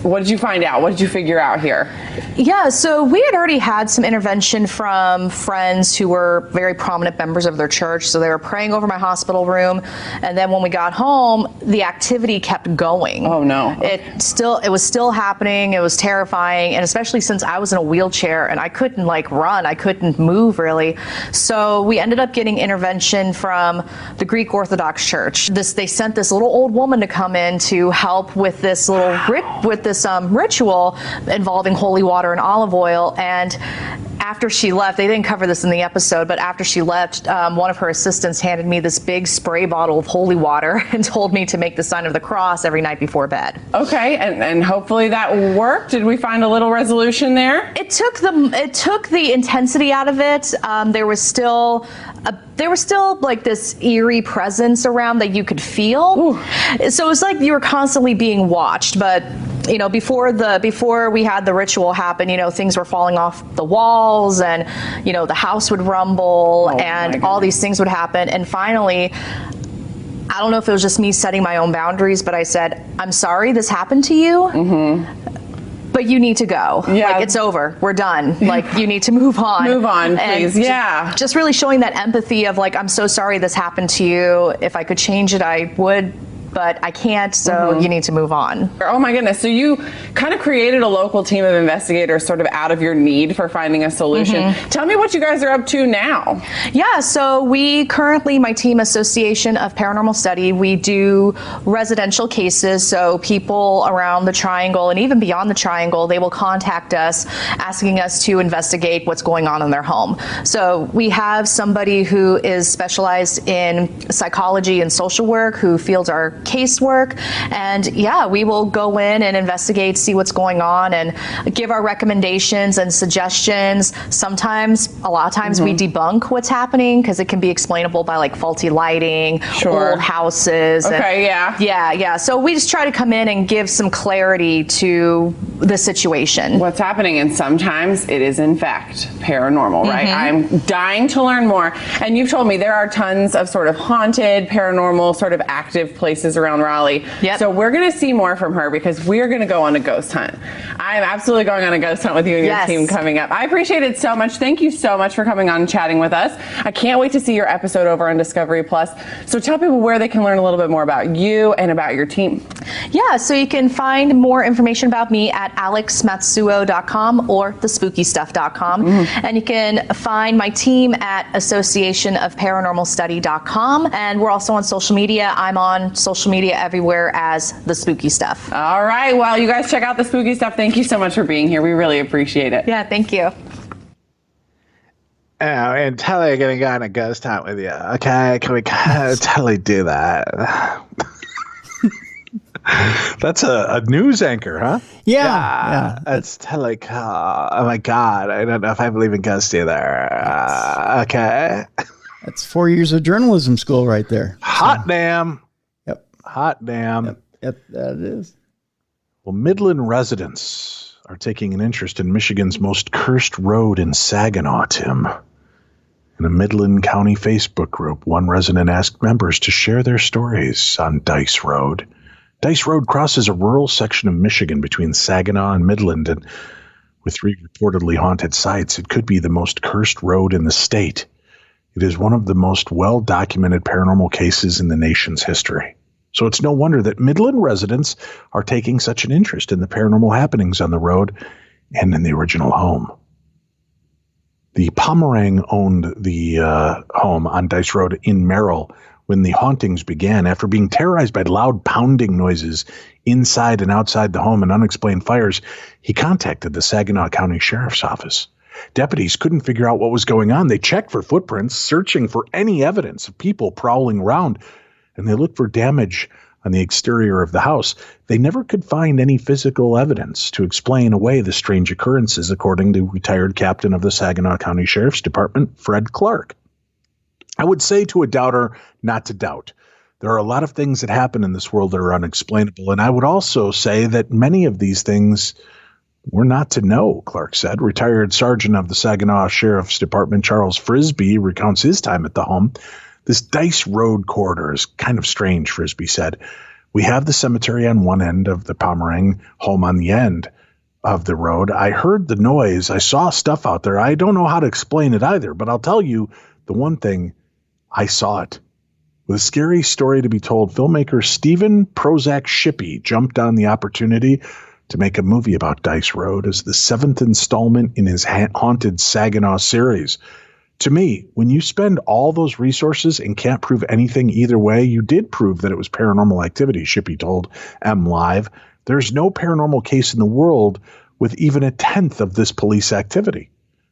what did you find out? What did you figure out here? Yeah, so we had already had some intervention from friends who were very prominent members of their church. So they were praying over my hospital room. And then when we got home, the activity kept going. Oh no. It was still happening. It was terrifying. And especially since I was in a wheelchair and I couldn't run, I couldn't move really. So we ended up getting intervention from the Greek Orthodox Church. They sent this little old woman to come in to help with this little ritual involving holy water and olive oil. And after she left, they didn't cover this in the episode, but after she left, one of her assistants handed me this big spray bottle of holy water and told me to make the sign of the cross every night before bed. Okay, and hopefully that worked. Did we find a little resolution there? It took the intensity out of it. There was still like this eerie presence around that you could feel. Ooh. So it was like you were constantly being watched. But before we had the ritual happen, things were falling off the walls, and the house would rumble, and all these things would happen. And finally, I don't know if it was just me setting my own boundaries, but I said, "I'm sorry this happened to you. But you need to go. Yeah. It's over. We're done. You need to move on. Move on, please." Yeah. Just really showing that empathy of I'm so sorry this happened to you. If I could change it, I would. But I can't, so you need to move on. Oh my goodness. So you kind of created a local team of investigators sort of out of your need for finding a solution. Tell me what you guys are up to now. Yeah, so my team, Association of Paranormal Study, we do residential cases. So people around the Triangle and even beyond the Triangle, they will contact us asking us to investigate what's going on in their home. So we have somebody who is specialized in psychology and social work who fields our casework, and we will go in and investigate, see what's going on, and give our recommendations and suggestions. A lot of times we debunk what's happening because it can be explainable by faulty lighting, old houses. Okay, yeah. So we just try to come in and give some clarity to the situation. What's happening, and sometimes it is in fact paranormal, right? I'm dying to learn more. And you've told me there are tons of sort of haunted, paranormal, sort of active places around Raleigh. Yep. So we're going to see more from her because we're going to go on a ghost hunt. I'm absolutely going on a ghost hunt with you and your team coming up. I appreciate it so much. Thank you so much for coming on and chatting with us. I can't wait to see your episode over on Discovery Plus. So tell people where they can learn a little bit more about you and about your team. Yeah, so you can find more information about me at alexmatsuo.com or thespookystuff.com. And you can find my team at associationofparanormalstudy.com. And we're also on social media. I'm on social media everywhere as The Spooky Stuff. All right. Well, you guys check out The Spooky Stuff. Thank you so much for being here. We really appreciate it. Yeah, thank you. And totally gonna go on a ghost hunt with you. Okay, can we totally do that? That's a news anchor, huh? Yeah. That's totally cool. Oh my God, I don't know if I believe in ghosts either. Okay. That's 4 years of journalism school right there. Hot damn. Yep. Hot damn. Yep, that is. Well, Midland residents are taking an interest in Michigan's most cursed road in Saginaw, Tim. In a Midland County Facebook group, one resident asked members to share their stories on Dice Road. Dice Road crosses a rural section of Michigan between Saginaw and Midland, and with 3 reportedly haunted sites, it could be the most cursed road in the state. It is one of the most well-documented paranormal cases in the nation's history. So it's no wonder that Midland residents are taking such an interest in the paranormal happenings on the road and in the original home. The Pomerang owned the home on Dice Road in Merrill when the hauntings began. After being terrorized by loud pounding noises inside and outside the home and unexplained fires, he contacted the Saginaw County Sheriff's Office. Deputies couldn't figure out what was going on. They checked for footprints, searching for any evidence of people prowling around, and they looked for damage on the exterior of the house. They never could find any physical evidence to explain away the strange occurrences, according to retired captain of the Saginaw County Sheriff's Department, Fred Clark. I would say to a doubter not to doubt. There are a lot of things that happen in this world that are unexplainable, and I would also say that many of these things were not to know, Clark said. Retired Sergeant of the Saginaw Sheriff's Department, Charles Frisbee, recounts his time at the home. This Dice Road corridor is kind of strange, Frisbee said. We have the cemetery on one end of the Pomerang home on the end of the road. I heard the noise. I saw stuff out there. I don't know how to explain it either, but I'll tell you the one thing, I saw it. With a scary story to be told, filmmaker Stephen Prozac Shippey jumped on the opportunity to make a movie about Dice Road as the 7th installment in his Haunted Saginaw series. To me, when you spend all those resources and can't prove anything either way, you did prove that it was paranormal activity, Shippey told MLive. There's no paranormal case in the world with even a 10th of this police activity.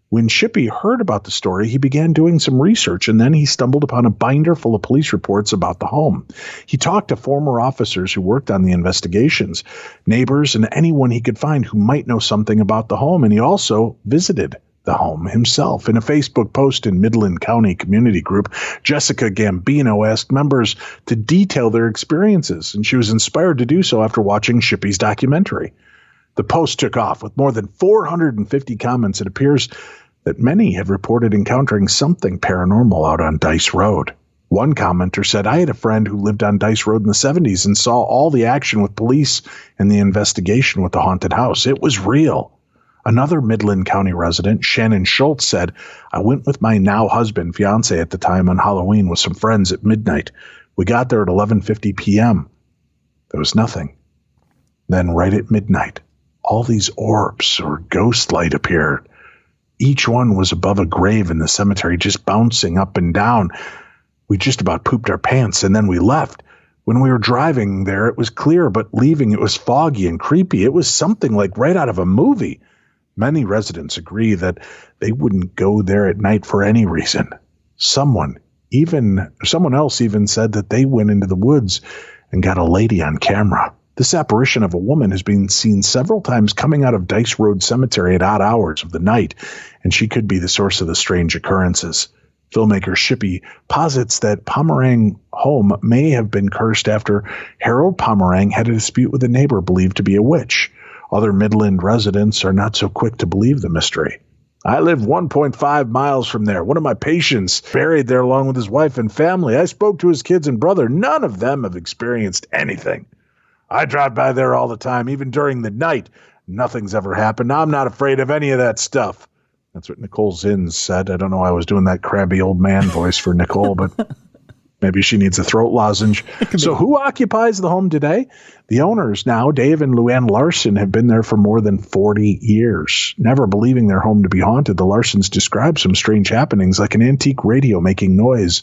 When Shippey heard about the story, he began doing some research, and then he stumbled upon a binder full of police reports about the home. He talked to former officers who worked on the investigations, neighbors, and anyone he could find who might know something about the home, and he also visited the home himself. In a Facebook post in Midland County Community Group, Jessica Gambino asked members to detail their experiences, and she was inspired to do so after watching Shippey's documentary. The post took off with more than 450 comments. It appears that many have reported encountering something paranormal out on Dice Road. One commenter said, I had a friend who lived on Dice Road in the 70s and saw all the action with police and the investigation with the haunted house. It was real. Another Midland County resident, Shannon Schultz, said, I went with my now husband, fiance at the time, on Halloween with some friends at midnight. We got there at 11:50 p.m. There was nothing. Then right at midnight, all these orbs or ghost light appeared. Each one was above a grave in the cemetery, just bouncing up and down. We just about pooped our pants, and then we left. When we were driving there, it was clear, but leaving, it was foggy and creepy. It was something like right out of a movie. Many residents agree that they wouldn't go there at night for any reason. Someone else even said that they went into the woods and got a lady on camera. This apparition of a woman has been seen several times coming out of Dice Road Cemetery at odd hours of the night, and she could be the source of the strange occurrences. Filmmaker Shippey posits that Pomerang home may have been cursed after Harold Pomerang had a dispute with a neighbor believed to be a witch. Other Midland residents are not so quick to believe the mystery. I live 1.5 miles from there. One of my patients buried there along with his wife and family. I spoke to his kids and brother. None of them have experienced anything. I drive by there all the time, even during the night. Nothing's ever happened. I'm not afraid of any of that stuff. That's what Nicole Zins said. I don't know why I was doing that crabby old man voice for Nicole, but maybe she needs a throat lozenge. So who occupies the home today? The owners now, Dave and Luann Larson, have been there for more than 40 years. Never believing their home to be haunted, the Larsons described some strange happenings, like an antique radio making noise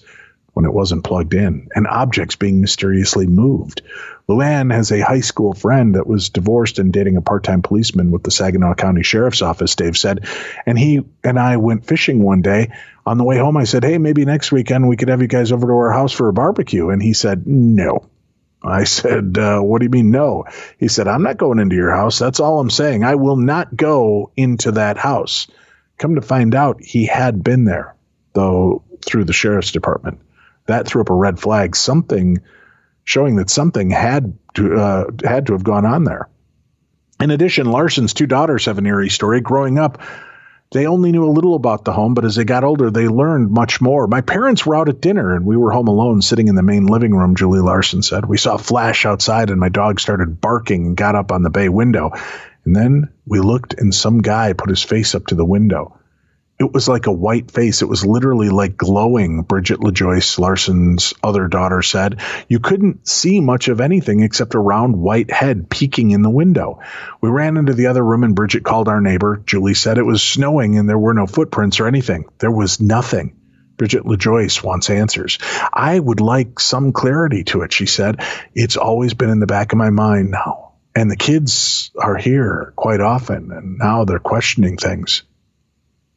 when it wasn't plugged in, and objects being mysteriously moved. Luann has a high school friend that was divorced and dating a part-time policeman with the Saginaw County Sheriff's Office, Dave said, and he and I went fishing one day. On the way home, I said, hey, maybe next weekend we could have you guys over to our house for a barbecue. And he said, no. I said, what do you mean no? He said, I'm not going into your house. That's all I'm saying. I will not go into that house. Come to find out, he had been there, though, through the sheriff's department. That threw up a red flag, something showing that something had to have gone on there. In addition, Larson's 2 daughters have an eerie story. Growing up, they only knew a little about the home, but as they got older, they learned much more. My parents were out at dinner, and we were home alone, sitting in the main living room, Julie Larson said. We saw a flash outside, and my dog started barking and got up on the bay window. And then we looked, and some guy put his face up to the window. It was like a white face. It was literally like glowing, Bridget LaJoyce, Larson's other daughter, said. You couldn't see much of anything except a round white head peeking in the window. We ran into the other room and Bridget called our neighbor. Julie said it was snowing and there were no footprints or anything. There was nothing. Bridget LaJoyce wants answers. I would like some clarity to it, she said. It's always been in the back of my mind now. And the kids are here quite often, and now they're questioning things.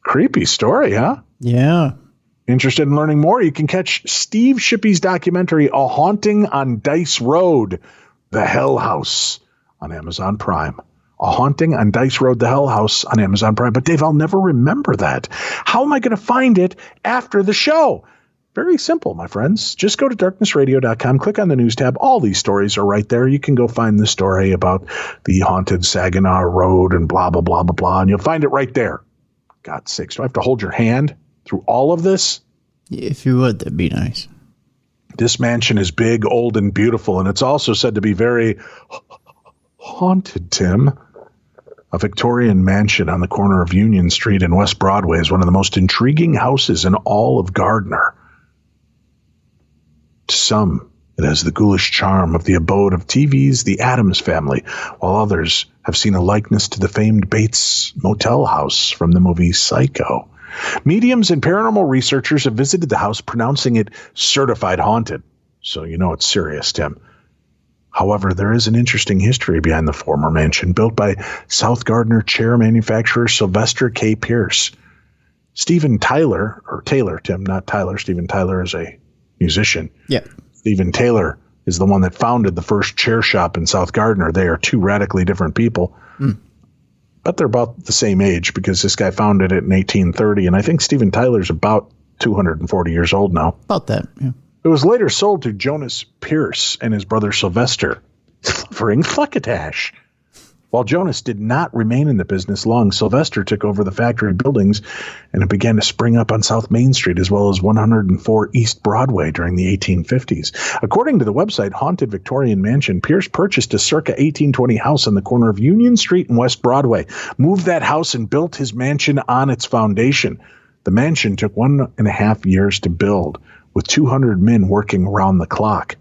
Creepy story, huh? Yeah. Interested in learning more? You can catch Steve Shippey's documentary, A Haunting on Dice Road, The Hell House, on Amazon Prime. A Haunting on Dice Road, The Hell House on Amazon Prime. But Dave, I'll never remember that. How am I going to find it after the show? Very simple, my friends. Just go to darknessradio.com, click on the news tab. All these stories are right there. You can go find the story about the haunted Saginaw Road and blah, blah, blah, blah, blah, and you'll find it right there. God's sakes, do I have to hold your hand through all of this? If you would, that'd be nice. This mansion is big, old, and beautiful, and it's also said to be very haunted, Tim. A Victorian mansion on the corner of Union Street and West Broadway is one of the most intriguing houses in all of Gardner. To some, it has the ghoulish charm of the abode of TV's The Addams Family, while others have seen a likeness to the famed Bates Motel house from the movie Psycho. Mediums and paranormal researchers have visited the house, pronouncing it certified haunted. So you know it's serious, Tim. However, there is an interesting history behind the former mansion, built by South Gardner chair manufacturer Sylvester K. Pierce. Steven Tyler, or Taylor, Tim, not Tyler. Steven Tyler is a musician. Yeah. Stephen Taylor is the one that founded the first chair shop in South Gardner. They are 2 radically different people, but they're about the same age because this guy founded it in 1830, and I think Stephen Tyler's about 240 years old now. About that, yeah. It was later sold to Jonas Pierce and his brother Sylvester, delivering succotash. While Jonas did not remain in the business long, Sylvester took over the factory buildings, and it began to spring up on South Main Street as well as 104 East Broadway during the 1850s. According to the website Haunted Victorian Mansion, Pierce purchased a circa 1820 house on the corner of Union Street and West Broadway, moved that house, and built his mansion on its foundation. The mansion took 1.5 years to build, with 200 men working around the clock.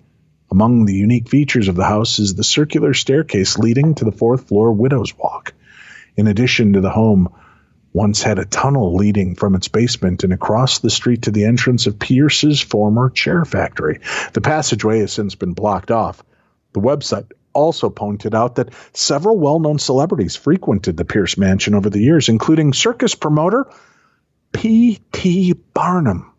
Among the unique features of the house is the circular staircase leading to the 4th floor Widow's Walk. In addition to the home, once had a tunnel leading from its basement and across the street to the entrance of Pierce's former chair factory. The passageway has since been blocked off. The website also pointed out that several well-known celebrities frequented the Pierce mansion over the years, including circus promoter P.T. Barnum,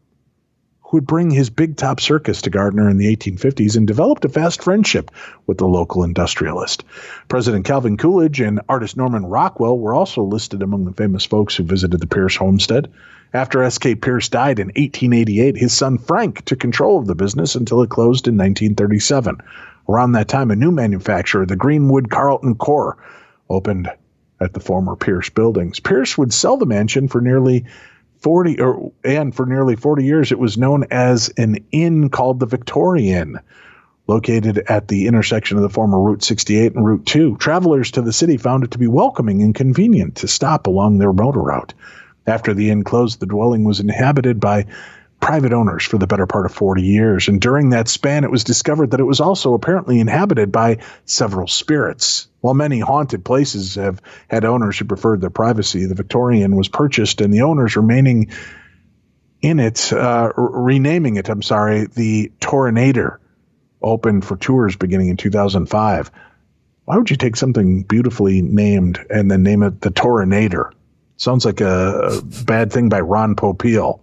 who would bring his Big Top Circus to Gardner in the 1850s and developed a fast friendship with the local industrialist. President Calvin Coolidge and artist Norman Rockwell were also listed among the famous folks who visited the Pierce homestead. After S.K. Pierce died in 1888, his son Frank took control of the business until it closed in 1937. Around that time, a new manufacturer, the Greenwood Carlton Corps, opened at the former Pierce buildings. Pierce would sell the mansion for nearly 40 years. It was known as an inn called the Victorian, located at the intersection of the former Route 68 and Route 2. Travelers to the city found it to be welcoming and convenient to stop along their motor route. After the inn closed, the dwelling was inhabited by private owners for the better part of 40 years, and during that span it was discovered that it was also apparently inhabited by several spirits. While many haunted places have had owners who preferred their privacy, the Victorian was purchased and the owners renaming it, the Tornator, opened for tours beginning in 2005. Why would you take something beautifully named and then name it the Tornator? Sounds like a bad thing by Ron Popeil.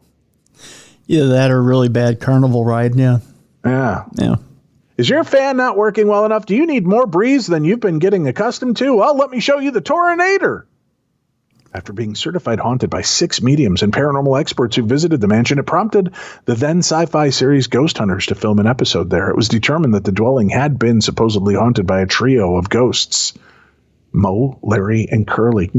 Either that or a really bad carnival ride. Yeah. Yeah. Yeah. Is your fan not working well enough? Do you need more breeze than you've been getting accustomed to? Well, let me show you the Torinator. After being certified haunted by 6 mediums and paranormal experts who visited the mansion, it prompted the then sci-fi series Ghost Hunters to film an episode there. It was determined that the dwelling had been supposedly haunted by a trio of ghosts, Mo, Larry, and Curly.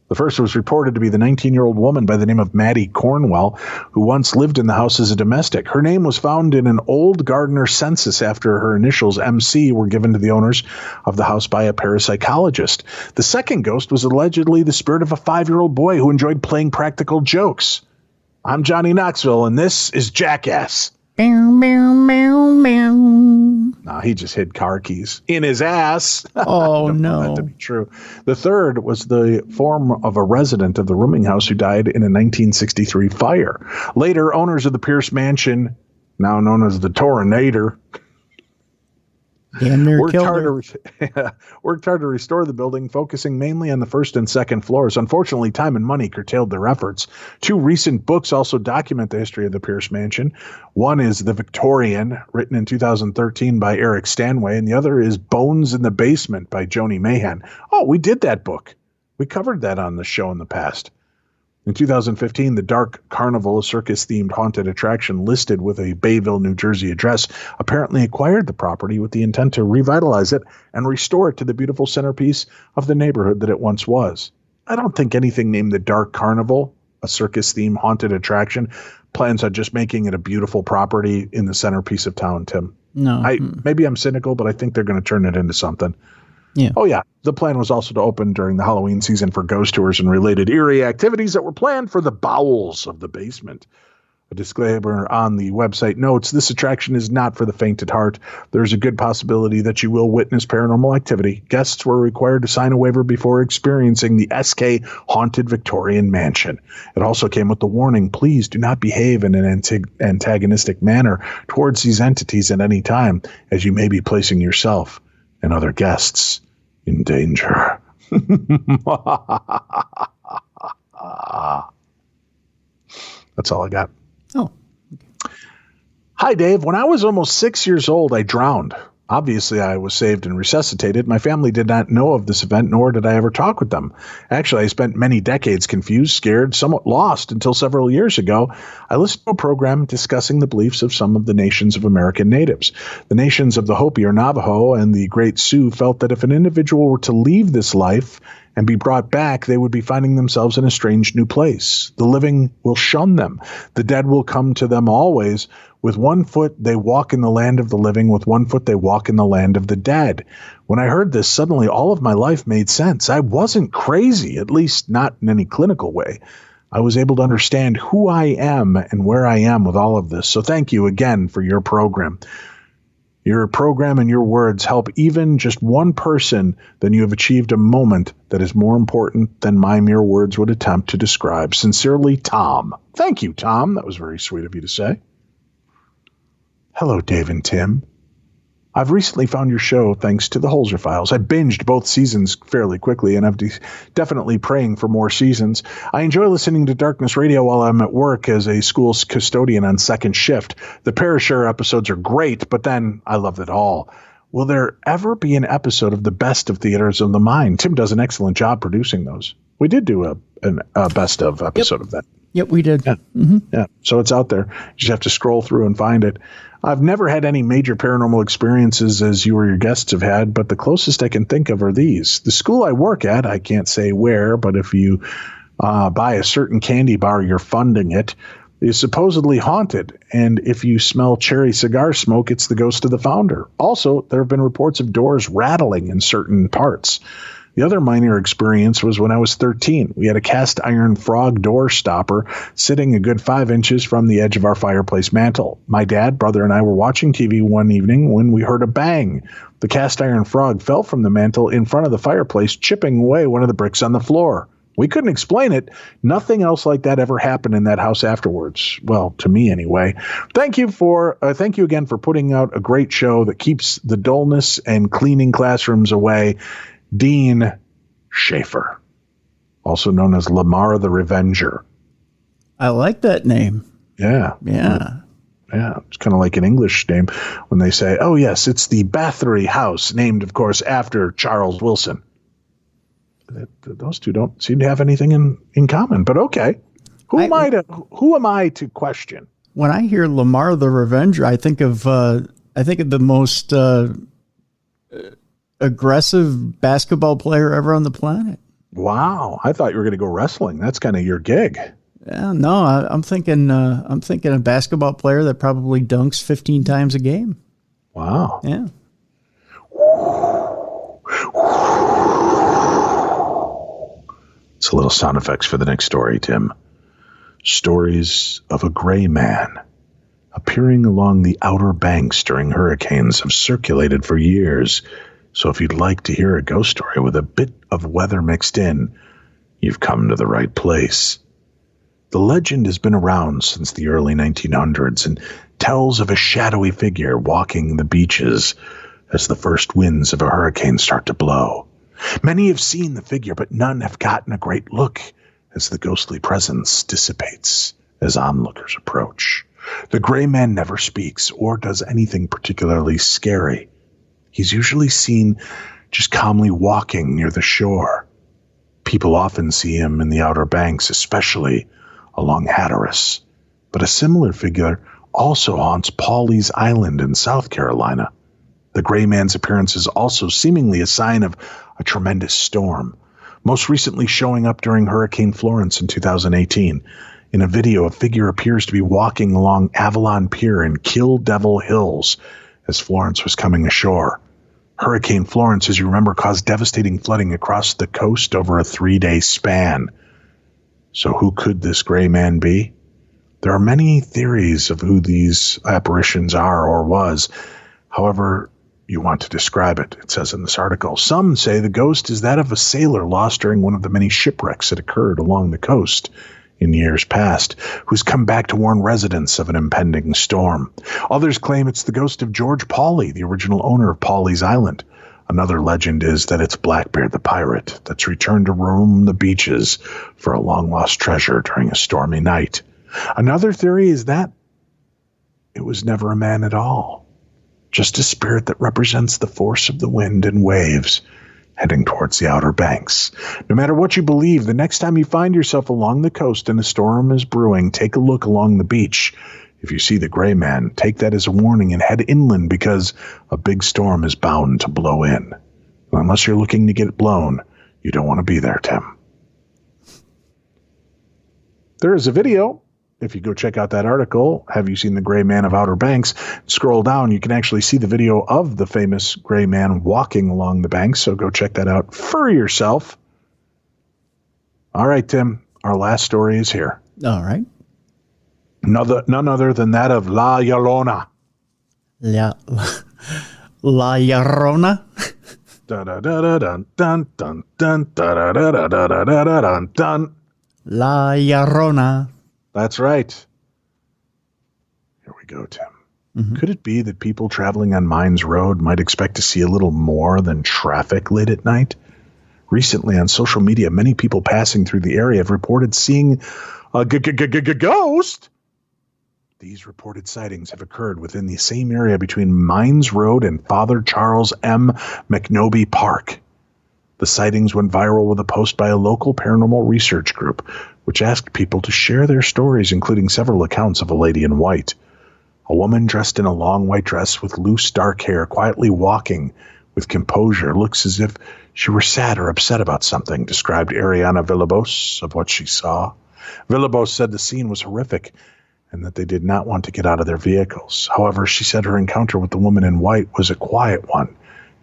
The first was reported to be the 19-year-old woman by the name of Maddie Cornwell, who once lived in the house as a domestic. Her name was found in an old Gardner census after her initials MC were given to the owners of the house by a parapsychologist. The second ghost was allegedly the spirit of a 5-year-old boy who enjoyed playing practical jokes. I'm Johnny Knoxville, and this is Jackass. Nah, he just hid car keys in his ass. Oh, no. That to be true. The third was the form of a resident of the rooming house who died in a 1963 fire. Later, owners of the Pierce Mansion, now known as the Torinator, worked hard to restore the building, focusing mainly on the first and second floors. Unfortunately, time and money curtailed their efforts. 2 recent books also document the history of the Pierce Mansion. One is The Victorian, written in 2013 by Eric Stanway, and the other is Bones in the Basement by Joni Mahan. Oh, we did that book. We covered that on the show in the past. In 2015, the Dark Carnival, a circus-themed haunted attraction listed with a Bayville, New Jersey address, apparently acquired the property with the intent to revitalize it and restore it to the beautiful centerpiece of the neighborhood that it once was. I don't think anything named the Dark Carnival, a circus-themed haunted attraction, plans on just making it a beautiful property in the centerpiece of town, Tim. No. Maybe I'm cynical, but I think they're going to turn it into something. Yeah. Oh, yeah. The plan was also to open during the Halloween season for ghost tours and related eerie activities that were planned for the bowels of the basement. A disclaimer on the website notes, this attraction is not for the faint at heart. There's a good possibility that you will witness paranormal activity. Guests were required to sign a waiver before experiencing the SK Haunted Victorian Mansion. It also came with the warning, please do not behave in an antagonistic manner towards these entities at any time, as you may be placing yourself and other guests in danger. That's all I got. Oh. Okay. Hi, Dave. When I was almost 6 years old, I drowned. Obviously, I was saved and resuscitated. My family did not know of this event, nor did I ever talk with them. Actually, I spent many decades confused, scared, somewhat lost until several years ago. I listened to a program discussing the beliefs of some of the nations of American natives. The nations of the Hopi or Navajo and the Great Sioux felt that if an individual were to leave this life and be brought back, they would be finding themselves in a strange new place. The living will shun them. The dead will come to them always. With 1 foot, they walk in the land of the living. With 1 foot, they walk in the land of the dead. When I heard this, suddenly all of my life made sense. I wasn't crazy, at least not in any clinical way. I was able to understand who I am and where I am with all of this. So thank you again for your program. Your program and your words help even just one person, then you have achieved a moment that is more important than my mere words would attempt to describe. Sincerely, Tom. Thank you, Tom. That was very sweet of you to say. Hello, Dave and Tim. I've recently found your show thanks to the Holzer Files. I binged both seasons fairly quickly, and I'm definitely praying for more seasons. I enjoy listening to Darkness Radio while I'm at work as a school's custodian on second shift. The Parashare episodes are great, but then I love it all. Will there ever be an episode of the Best of Theaters of the Mind? Tim does an excellent job producing those. We did do a best of episode of that. Yep, we did. Yeah. Mm-hmm. Yeah. So it's out there. You just have to scroll through and find it. I've never had any major paranormal experiences as you or your guests have had, but the closest I can think of are these. The school I work at, I can't say where, but if you buy a certain candy bar, you're funding it, is supposedly haunted. And if you smell cherry cigar smoke, it's the ghost of the founder. Also, there have been reports of doors rattling in certain parts. The other minor experience was when I was 13. We had a cast iron frog door stopper sitting a good 5 inches from the edge of our fireplace mantel. My dad, brother, and I were watching TV one evening when we heard a bang. The cast iron frog fell from the mantel in front of the fireplace, chipping away one of the bricks on the floor. We couldn't explain it. Nothing else like that ever happened in that house afterwards. Well, to me anyway. Thank you again for putting out a great show that keeps the dullness and cleaning classrooms away. Dean Schaefer, also known as Lamar the Revenger. I like that name. Yeah. Yeah. Yeah, it's kind of like an English name when they say, oh, yes, it's the Bathory House, named, of course, after Charles Wilson. Those two don't seem to have anything in common, but okay. Who am I to question? When I hear Lamar the Revenger, I think of the most aggressive basketball player ever on the planet. Wow, I thought you were going to go wrestling. That's kind of your gig. Yeah, no, I'm thinking a basketball player that probably dunks 15 times a game. Wow. Yeah. It's a little sound effects for the next story, Tim. Stories of a gray man appearing along the Outer Banks during hurricanes have circulated for years. So if you'd like to hear a ghost story with a bit of weather mixed in, you've come to the right place. The legend has been around since the early 1900s and tells of a shadowy figure walking the beaches as the first winds of a hurricane start to blow. Many have seen the figure, but none have gotten a great look as the ghostly presence dissipates as onlookers approach. The gray man never speaks or does anything particularly scary. He's usually seen just calmly walking near the shore. People often see him in the Outer Banks, especially along Hatteras. But a similar figure also haunts Pawleys Island in South Carolina. The gray man's appearance is also seemingly a sign of a tremendous storm, most recently showing up during Hurricane Florence in 2018. In a video, a figure appears to be walking along Avalon Pier in Kill Devil Hills as Florence was coming ashore. Hurricane Florence, as you remember, caused devastating flooding across the coast over a 3-day span. So who could this gray man be? There are many theories of who these apparitions are or was. However you want to describe it, it says in this article. Some say the ghost is that of a sailor lost during one of the many shipwrecks that occurred along the coast in years past, who's come back to warn residents of an impending storm. Others claim it's the ghost of George Pawley, the original owner of Pawleys Island. Another legend is that it's Blackbeard the pirate that's returned to roam the beaches for a long-lost treasure during a stormy night. Another theory is that it was never a man at all, just a spirit that represents the force of the wind and waves heading towards the Outer Banks. No matter what you believe, the next time you find yourself along the coast and a storm is brewing, take a look along the beach. If you see the gray man, take that as a warning and head inland because a big storm is bound to blow in. Unless you're looking to get it blown, you don't want to be there, Tim. There is a video. If you go check out that article, Have You Seen the Gray Man of Outer Banks? Scroll down, you can actually see the video of the famous gray man walking along the banks, so go check that out for yourself. All right, Tim, our last story is here. All right. None other than that of La Llorona. La Llorona? La Llorona. That's right. Here we go, Tim. Mm-hmm. Could it be that people traveling on Mines Road might expect to see a little more than traffic late at night? Recently on social media, many people passing through the area have reported seeing a ghost. These reported sightings have occurred within the same area between Mines Road and Father Charles M. McNoby Park. The sightings went viral with a post by a local paranormal research group, which asked people to share their stories, including several accounts of a lady in white. A woman dressed in a long white dress with loose dark hair, quietly walking with composure, looks as if she were sad or upset about something, described Ariana Villalobos of what she saw. Villalobos said the scene was horrific and that they did not want to get out of their vehicles. However, she said her encounter with the woman in white was a quiet one,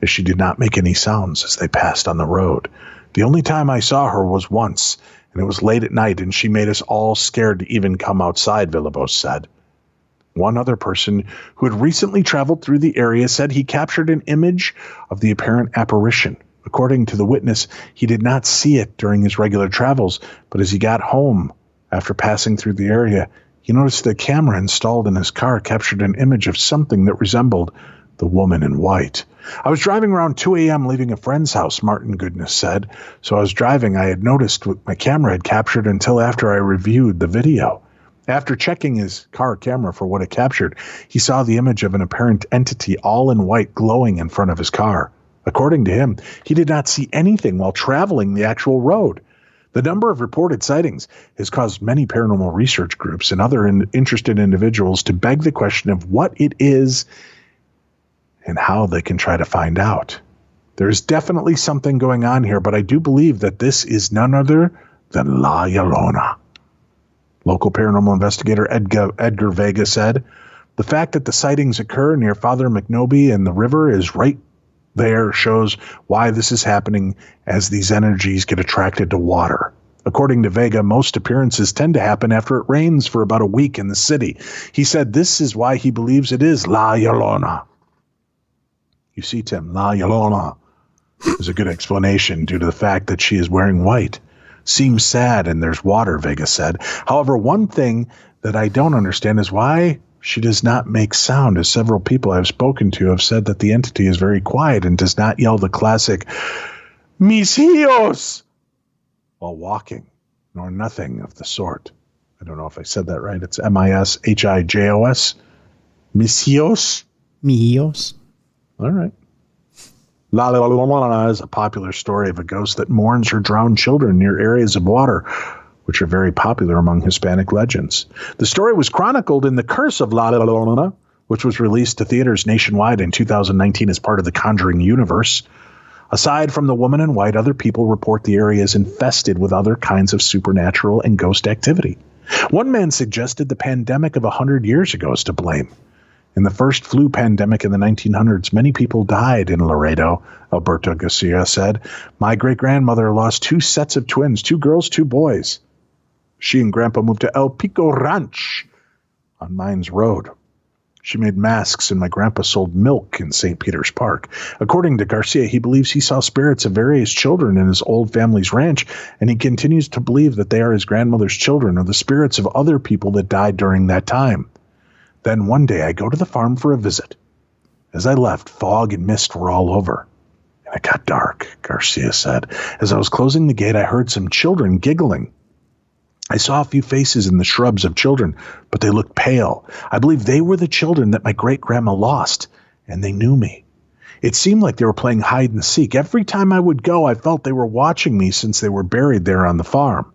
as she did not make any sounds as they passed on the road. The only time I saw her was once, and it was late at night, and she made us all scared to even come outside, Villalobos said. One other person who had recently traveled through the area said he captured an image of the apparent apparition. According to the witness, he did not see it during his regular travels, but as he got home after passing through the area, he noticed the camera installed in his car captured an image of something that resembled the woman in white. I was driving around 2 a.m. leaving a friend's house, Martin Goodness said. So I was driving. I had noticed what my camera had captured until after I reviewed the video. After checking his car camera for what it captured, he saw the image of an apparent entity all in white glowing in front of his car. According to him, he did not see anything while traveling the actual road. The number of reported sightings has caused many paranormal research groups and other interested individuals to beg the question of what it is and how they can try to find out. There's definitely something going on here, but I do believe that this is none other than La Llorona. Local paranormal investigator Edgar Vega said, "The fact that the sightings occur near Father McNoby and the river is right there shows why this is happening as these energies get attracted to water. According to Vega, most appearances tend to happen after it rains for about a week in the city. He said this is why he believes it is La Llorona." You see, Tim, La Llorona is a good explanation due to the fact that she is wearing white. Seems sad and there's water, Vega said. However, one thing that I don't understand is why she does not make sound, as several people I've spoken to have said that the entity is very quiet and does not yell the classic, "Mis hijos," while walking, nor nothing of the sort. I don't know if I said that right. It's M-I-S-H-I-J-O-S. Mis hijos? Mijos. All right. La Llorona is a popular story of a ghost that mourns her drowned children near areas of water, which are very popular among Hispanic legends. The story was chronicled in The Curse of La Llorona, which was released to theaters nationwide in 2019 as part of the Conjuring universe. Aside from the woman in white, other people report the area is infested with other kinds of supernatural and ghost activity. One man suggested the pandemic of 100 years ago is to blame. In the first flu pandemic in the 1900s, many people died in Laredo, Alberto Garcia said. "My great-grandmother lost 2 sets of twins, 2 girls, 2 boys. She and Grandpa moved to El Pico Ranch on Mines Road. She made masks, and my grandpa sold milk in St. Peter's Park." According to Garcia, he believes he saw spirits of various children in his old family's ranch, and he continues to believe that they are his grandmother's children or the spirits of other people that died during that time. Then one day I go to the farm for a visit. As I left, fog and mist were all over, and it got dark, Garcia said. As I was closing the gate, I heard some children giggling. I saw a few faces in the shrubs of children, but they looked pale. I believe they were the children that my great-grandma lost, and they knew me. It seemed like they were playing hide and seek. Every time I would go, I felt they were watching me since they were buried there on the farm.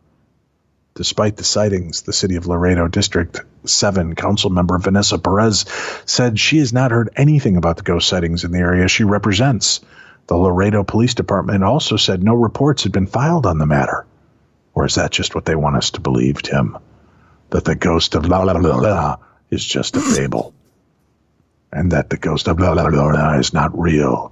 Despite the sightings, the City of Laredo District 7 council member Vanessa Perez said she has not heard anything about the ghost sightings in the area she represents. The Laredo Police Department also said no reports had been filed on the matter. Or is that just what they want us to believe, Tim? That the ghost of La Llorona is just a fable? And that the ghost of La Llorona is not real?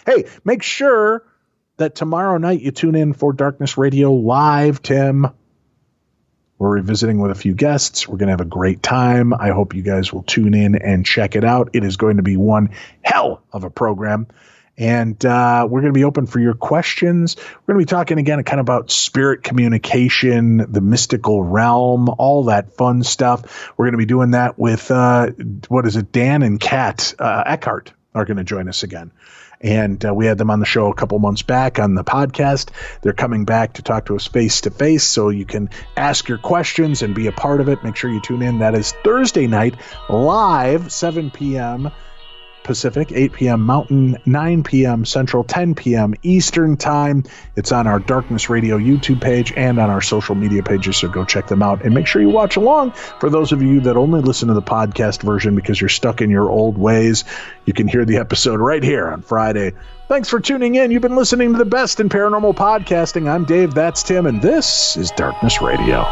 Hey, make sure that tomorrow night you tune in for Darkness Radio Live, Tim. We're revisiting with a few guests. We're going to have a great time. I hope you guys will tune in and check it out. It is going to be one hell of a program. And we're going to be open for your questions. We're going to be talking again kind of about spirit communication, the mystical realm, all that fun stuff. We're going to be doing that with, Dan and Kat Eckhart are going to join us again. And we had them on the show a couple months back on the podcast. They're coming back to talk to us face-to-face, so you can ask your questions and be a part of it. Make sure you tune in. That is Thursday night, live, 7 p.m. Pacific, 8 p.m. Mountain, 9 p.m. Central, 10 p.m. Eastern Time. It's on our Darkness Radio YouTube page and on our social media pages, so go check them out. And make sure you watch along. For those of you that only listen to the podcast version because you're stuck in your old ways, you can hear the episode right here on Friday. Thanks for tuning in. You've been listening to the best in paranormal podcasting. I'm Dave, that's Tim, and this is Darkness Radio.